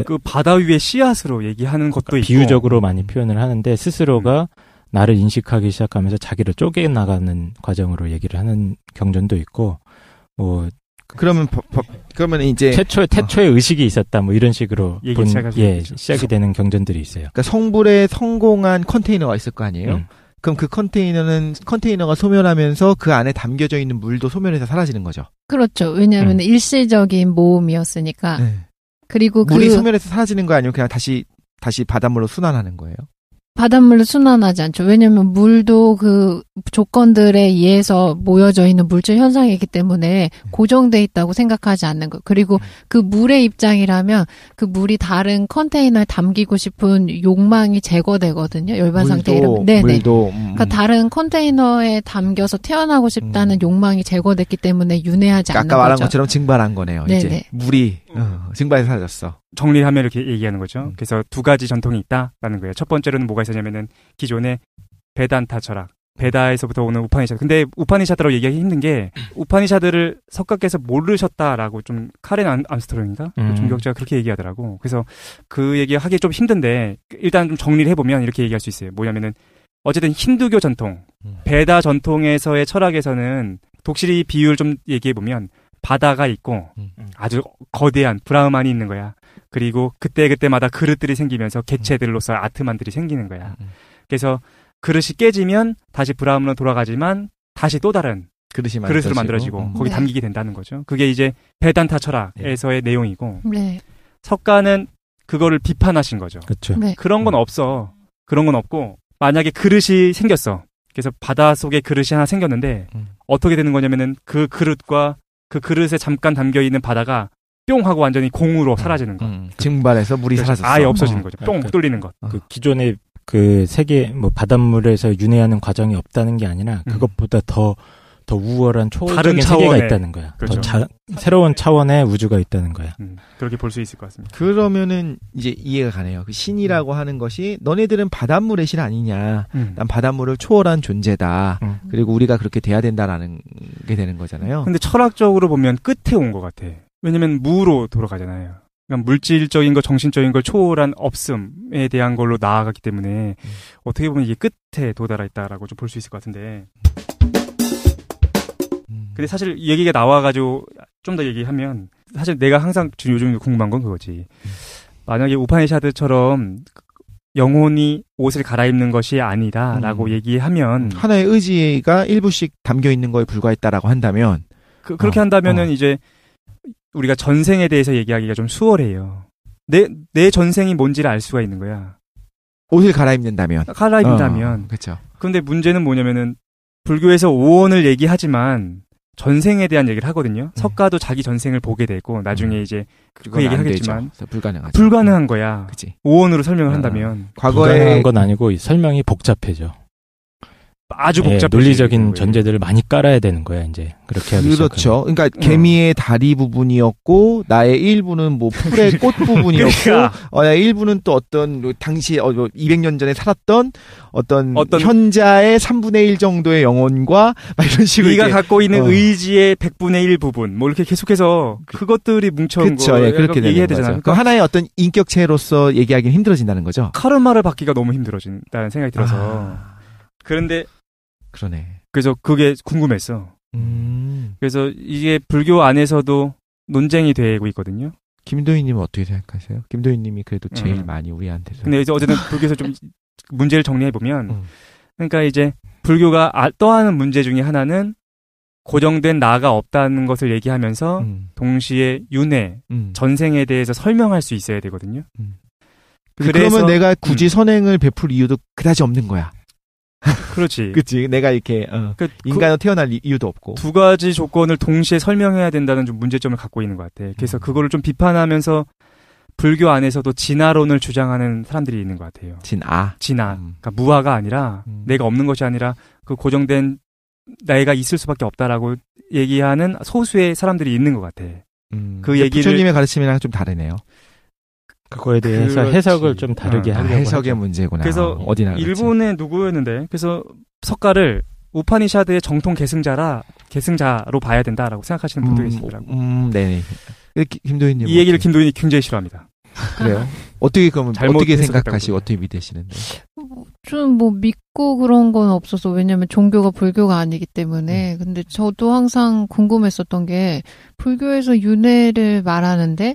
그 바다 위의 씨앗으로 얘기하는 것도 있고 비유적으로 많이 표현을 하는데 스스로가 나를 인식하기 시작하면서 자기를 쪼개 나가는 과정으로 얘기를 하는 경전도 있고 뭐 그러면 이제 태초에 의식이 있었다 뭐 이런 식으로 시작이 되는 경전들이 있어요. 그러니까 성불에 성공한 컨테이너가 있을 거 아니에요. 그럼 그 컨테이너가 소멸하면서 그 안에 담겨져 있는 물도 소멸해서 사라지는 거죠. 그렇죠. 왜냐하면 일시적인 모험이었으니까. 네. 그리고 물이 소멸해서 사라지는 거 아니면 그냥 다시 바닷물로 순환하는 거예요? 바닷물로 순환하지 않죠. 왜냐면 물도 그 조건들에 의해서 모여져 있는 물질 현상이기 때문에 고정돼 있다고 생각하지 않는 거. 그리고 그 물의 입장이라면 그 물이 다른 컨테이너에 담기고 싶은 욕망이 제거되거든요. 열반 상태이라면. 네네. 물도. 그러니까 다른 컨테이너에 담겨서 태어나고 싶다는 욕망이 제거됐기 때문에 윤회하지 않는 거죠. 아까 말한 것처럼 증발한 거네요. 네네. 이제 물이 증발해서 사라졌어. 정리하면 이렇게 얘기하는 거죠. 그래서 두 가지 전통이 있다라는 거예요. 첫 번째로는 뭐가 있었냐면은 기존의 베단타 철학, 베다에서부터 오는 우파니샤드. 근데 우파니샤드라고 얘기하기 힘든 게 우파니샤드를 석가께서 모르셨다라고 좀 카렌 암스트롱인가? 종교학자가 그렇게 얘기하더라고. 그래서 그 얘기하기 좀 힘든데 일단 좀 정리를 해보면 이렇게 얘기할 수 있어요. 뭐냐면은 어쨌든 힌두교 전통, 베다 전통에서의 철학에서는 독실이 비유를 좀 얘기해보면 바다가 있고 아주 거대한 브라흐만이 있는 거야. 그리고 그때마다 그릇들이 생기면서 개체들로서 아트만들이 생기는 거야. 그래서 그릇이 깨지면 다시 브라흐만으로 돌아가지만 다시 또 다른 그릇으로 만들어지고 거기 담기게 된다는 거죠. 그게 이제 베단타 철학에서의 내용이고 석가는 그거를 비판하신 거죠. 그렇죠. 그런 건 없어. 그런 건 없고 만약에 그릇이 생겼어. 그래서 바다 속에 그릇이 하나 생겼는데 어떻게 되는 거냐면은 그 그릇과 그 그릇에 잠깐 담겨있는 바다가 뿅 하고 완전히 공으로 사라지는 거. 증발해서 물이 사라졌어. 아예 없어지는 거죠. 뿅 뚫리는 것. 그 기존의 그 세계 뭐 바닷물에서 윤회하는 과정이 없다는 게 아니라 그것보다 더 우월한 초월적인 세계가 있다는 거야. 그렇죠. 더 새로운 차원의 우주가 있다는 거야. 그렇게 볼 수 있을 것 같습니다. 그러면은 이제 이해가 가네요. 그 신이라고 하는 것이 너네들은 바닷물의 신 아니냐. 난 바닷물을 초월한 존재다. 그리고 우리가 그렇게 돼야 된다라는 게 되는 거잖아요. 근데 철학적으로 보면 끝에 온 것 같아. 왜냐면 무로 돌아가잖아요. 그러니까 물질적인 거, 정신적인 걸 초월한 없음에 대한 걸로 나아갔기 때문에 어떻게 보면 이게 끝에 도달해 있다라고 좀 볼 수 있을 것 같은데. 근데 사실 이 얘기가 나와가지고 좀 더 얘기하면 사실 내가 항상 요즘 궁금한 건 그거지. 만약에 우파니샤드처럼 영혼이 옷을 갈아입는 것이 아니다라고 얘기하면 하나의 의지가 일부씩 담겨 있는 거에 불과했다라고 한다면 그렇게 한다면은 이제 우리가 전생에 대해서 얘기하기가 좀 수월해요. 내 전생이 뭔지를 알 수가 있는 거야. 옷을 갈아입는다면. 그렇죠. 그런데 문제는 뭐냐면은 불교에서 오원을 얘기하지만 전생에 대한 얘기를 하거든요. 석가도 자기 전생을 보게 되고 나중에 이제 그 얘기를 하겠지만 불가능한 거야. 그치. 오원으로 설명을 한다면 과거에 불가능한 건 아니고 설명이 복잡해져. 아주 복잡해. 논리적인 전제들을 많이 깔아야 되는 거야, 이제. 그렇게 하기 그렇죠. 시작하면. 그러니까 개미의 다리 부분이었고 나의 일부는 뭐 풀의 꽃 부분이었고 나의 일부는 또 어떤 당시 200년 전에 살았던 어떤 현자의 3분의 1 정도의 영혼과 막 이런 식으로 네가 갖고 있는 의지의 100분의 1 부분 뭐 이렇게 계속해서 그것들이 뭉쳐온 거 그렇게 얘기해야 되잖아요. 그러니까 하나의 어떤 인격체로서 얘기하기는 힘들어진다는 거죠. 카르마를 받기가 너무 힘들어진다는 생각이 들어서 그런데 그러네. 그래서 그게 궁금했어. 그래서 이게 불교 안에서도 논쟁이 되고 있거든요. 김도희님은 어떻게 생각하세요? 김도희님이 그래도 제일 많이 우리한테서. 근데 이제 어쨌든 불교에서 좀 문제를 정리해 보면, 그러니까 이제 불교가 떠하는 문제 중에 하나는 고정된 나가 없다는 것을 얘기하면서 동시에 윤회, 전생에 대해서 설명할 수 있어야 되거든요. 그러면 내가 굳이 선행을 베풀 이유도 그다지 없는 거야. 그렇지. 그치. 내가 이렇게 그러니까 인간으로 태어날 이유도 없고. 두 가지 조건을 동시에 설명해야 된다는 좀 문제점을 갖고 있는 것 같아. 그래서 그거를 좀 비판하면서 불교 안에서도 진화론을 주장하는 사람들이 있는 것 같아요. 진화. 그러니까 무화가 아니라 내가 없는 것이 아니라 그 고정된 내가 있을 수밖에 없다라고 얘기하는 소수의 사람들이 있는 것 같아. 그 얘기를 부처님의 가르침이랑 좀 다르네요. 그거에 대해서 해석을 좀 다르게 하려고 해석의 하죠. 문제구나. 그래서 어디나 일본의 누구였는데 그래서 석가를 우파니샤드의 정통 계승자로 봐야 된다라고 생각하시는 분도 계시더라고요. 네네. 김도희님 이 얘기를 김도희님이 굉장히 싫어합니다. 그래요? 어떻게 그러면 어떻게 생각하시고 어떻게 믿으시는데? 좀 뭐 믿고 그런 건 없어서 왜냐면 종교가 불교가 아니기 때문에 근데 저도 항상 궁금했었던 게 불교에서 윤회를 말하는데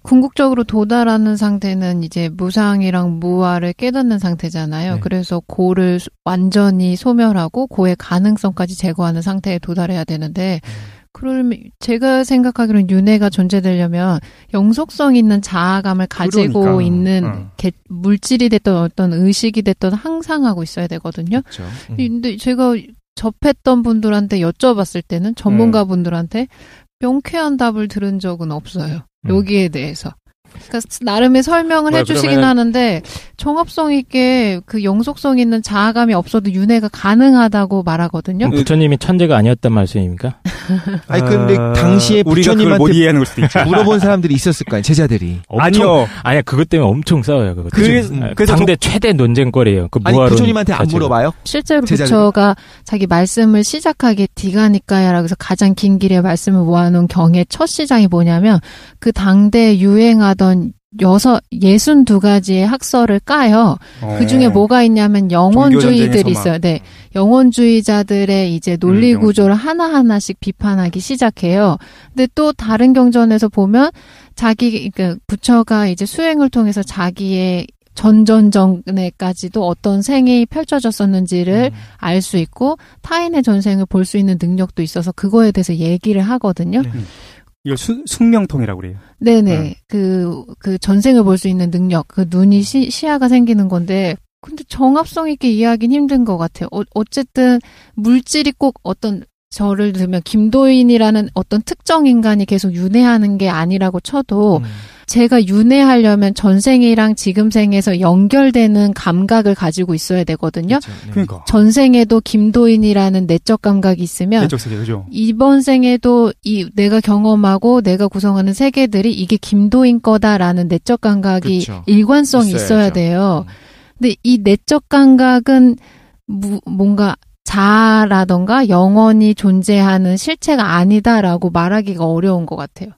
궁극적으로 도달하는 상태는 이제 무상이랑 무아를 깨닫는 상태잖아요. 네. 그래서 고를 완전히 소멸하고 고의 가능성까지 제거하는 상태에 도달해야 되는데 그러면 제가 생각하기로는 윤회가 존재되려면 영속성 있는 자아감을 가지고 있는 물질이 됐던 어떤 의식이 됐던 항상 하고 있어야 되거든요. 그렇죠. 근데 제가 접했던 분들한테 여쭤봤을 때는 전문가분들한테 명쾌한 답을 들은 적은 없어요. 여기에 대해서. 그러니까 나름의 설명을 해주시긴 하는데 정합성 있게 그 영속성 있는 자아감이 없어도 윤회가 가능하다고 말하거든요. 부처님이 천재가 아니었단 말씀입니까? 아니 근데 당시에 부처님한테 못 이해하는 걸 수도 있죠. 물어본 사람들이 있었을 거예요. 제자들이. 아니야 그것 때문에 엄청 싸워요. 그거. 그래서 당대 최대 논쟁거리예요. 그 아니 부처님한테 안 물어봐요? 실제로 부처가 자기 말씀을 시작하기에 디가니까야라고 해서 가장 긴 길의 말씀을 모아놓은 경의 첫 시장이 뭐냐면 그 당대에 유행하던 62가지의 학설을 까요. 그 중에 뭐가 있냐면 영원주의들이 있어요. 네. 영원주의자들의 이제 논리 구조를 하나하나씩 비판하기 시작해요. 근데 또 다른 경전에서 보면 그러니까 부처가 이제 수행을 통해서 자기의 전전전에까지도 어떤 생이 펼쳐졌었는지를 알 수 있고 타인의 전생을 볼 수 있는 능력도 있어서 그거에 대해서 얘기를 하거든요. 이거 숙명통이라고 그래요. 네네. 그 전생을 볼 수 있는 능력, 그 눈이 시야가 생기는 건데, 근데 정합성 있게 이해하긴 힘든 것 같아요. 어쨌든 물질이 꼭 어떤 저를 들면 김도인이라는 어떤 특정 인간이 계속 윤회하는 게 아니라고 쳐도 제가 윤회하려면 전생이랑 지금 생에서 연결되는 감각을 가지고 있어야 되거든요. 그렇죠. 네. 그러니까. 전생에도 김도인이라는 내적 감각이 있으면 내적 세계, 그죠? 이번 생에도 내가 경험하고 내가 구성하는 세계들이 이게 김도인 거다라는 내적 감각이 그렇죠. 일관성이 있어야 돼요. 근데 이 내적 감각은 뭔가 자아라던가 영원히 존재하는 실체가 아니다라고 말하기가 어려운 것 같아요.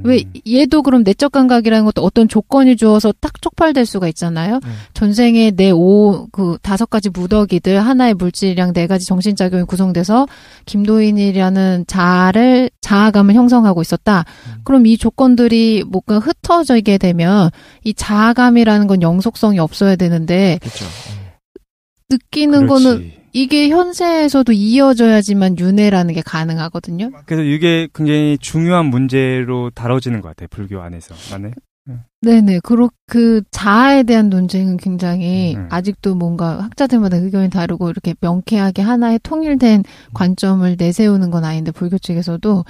왜 얘도 그럼 내적 감각이라는 것도 어떤 조건이 주어서 딱 쪽팔될 수가 있잖아요. 전생에 내 5가지 무더기들 하나의 물질이랑 4가지 정신작용이 구성돼서 김도인이라는 자아감을 형성하고 있었다. 그럼 이 조건들이 뭔가 흩어지게 되면 이 자아감이라는 건 영속성이 없어야 되는데 그렇죠. 느끼는 그렇지. 거는 이게 현세에서도 이어져야지만 윤회라는 게 가능하거든요. 그래서 이게 굉장히 중요한 문제로 다뤄지는 것 같아요. 불교 안에서. 맞네? 네네. 그 자아에 대한 논쟁은 굉장히 아직도 뭔가 학자들마다 의견이 다르고 이렇게 명쾌하게 하나의 통일된 관점을 내세우는 건 아닌데 불교 측에서도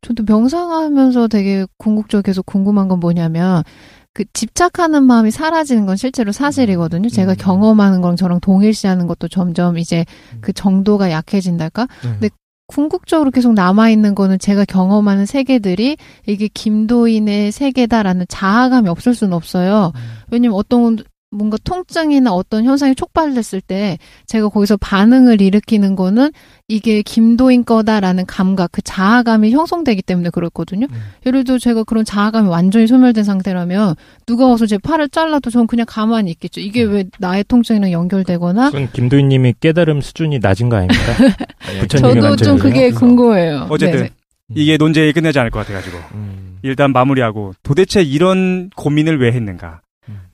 저도 명상하면서 되게 궁극적으로 계속 궁금한 건 뭐냐면 그 집착하는 마음이 사라지는 건 실제로 사실이거든요. 제가 경험하는 거랑 저랑 동일시하는 것도 점점 이제 그 정도가 약해진달까? 근데 궁극적으로 계속 남아있는 거는 제가 경험하는 세계들이 이게 김도인의 세계다라는 자아감이 없을 수는 없어요. 왜냐면 뭔가 통증이나 어떤 현상이 촉발됐을 때 제가 거기서 반응을 일으키는 거는 이게 김도인 거다라는 감각, 그 자아감이 형성되기 때문에 그렇거든요. 예를 들어 제가 그런 자아감이 완전히 소멸된 상태라면 누가 와서 제 팔을 잘라도 저는 그냥 가만히 있겠죠. 이게 왜 나의 통증이랑 연결되거나. 그건 김도인님이 깨달음 수준이 낮은 거 아닙니까? 저도 좀 그게 궁금해요. 어쨌든 네. 이게 논쟁이 끝나지 않을 것 같아가지고 일단 마무리하고 도대체 이런 고민을 왜 했는가?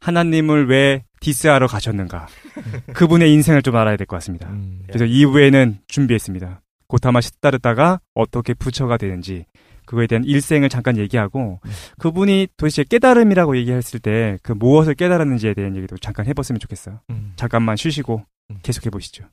하나님을 왜 디스하러 가셨는가? 그분의 인생을 좀 알아야 될 것 같습니다. 그래서 2부에는 준비했습니다. 고타마 시타르타가 어떻게 부처가 되는지 그거에 대한 일생을 잠깐 얘기하고 그분이 도대체 깨달음이라고 얘기했을 때 그 무엇을 깨달았는지에 대한 얘기도 잠깐 해봤으면 좋겠어요. 잠깐만 쉬시고 계속해 보시죠.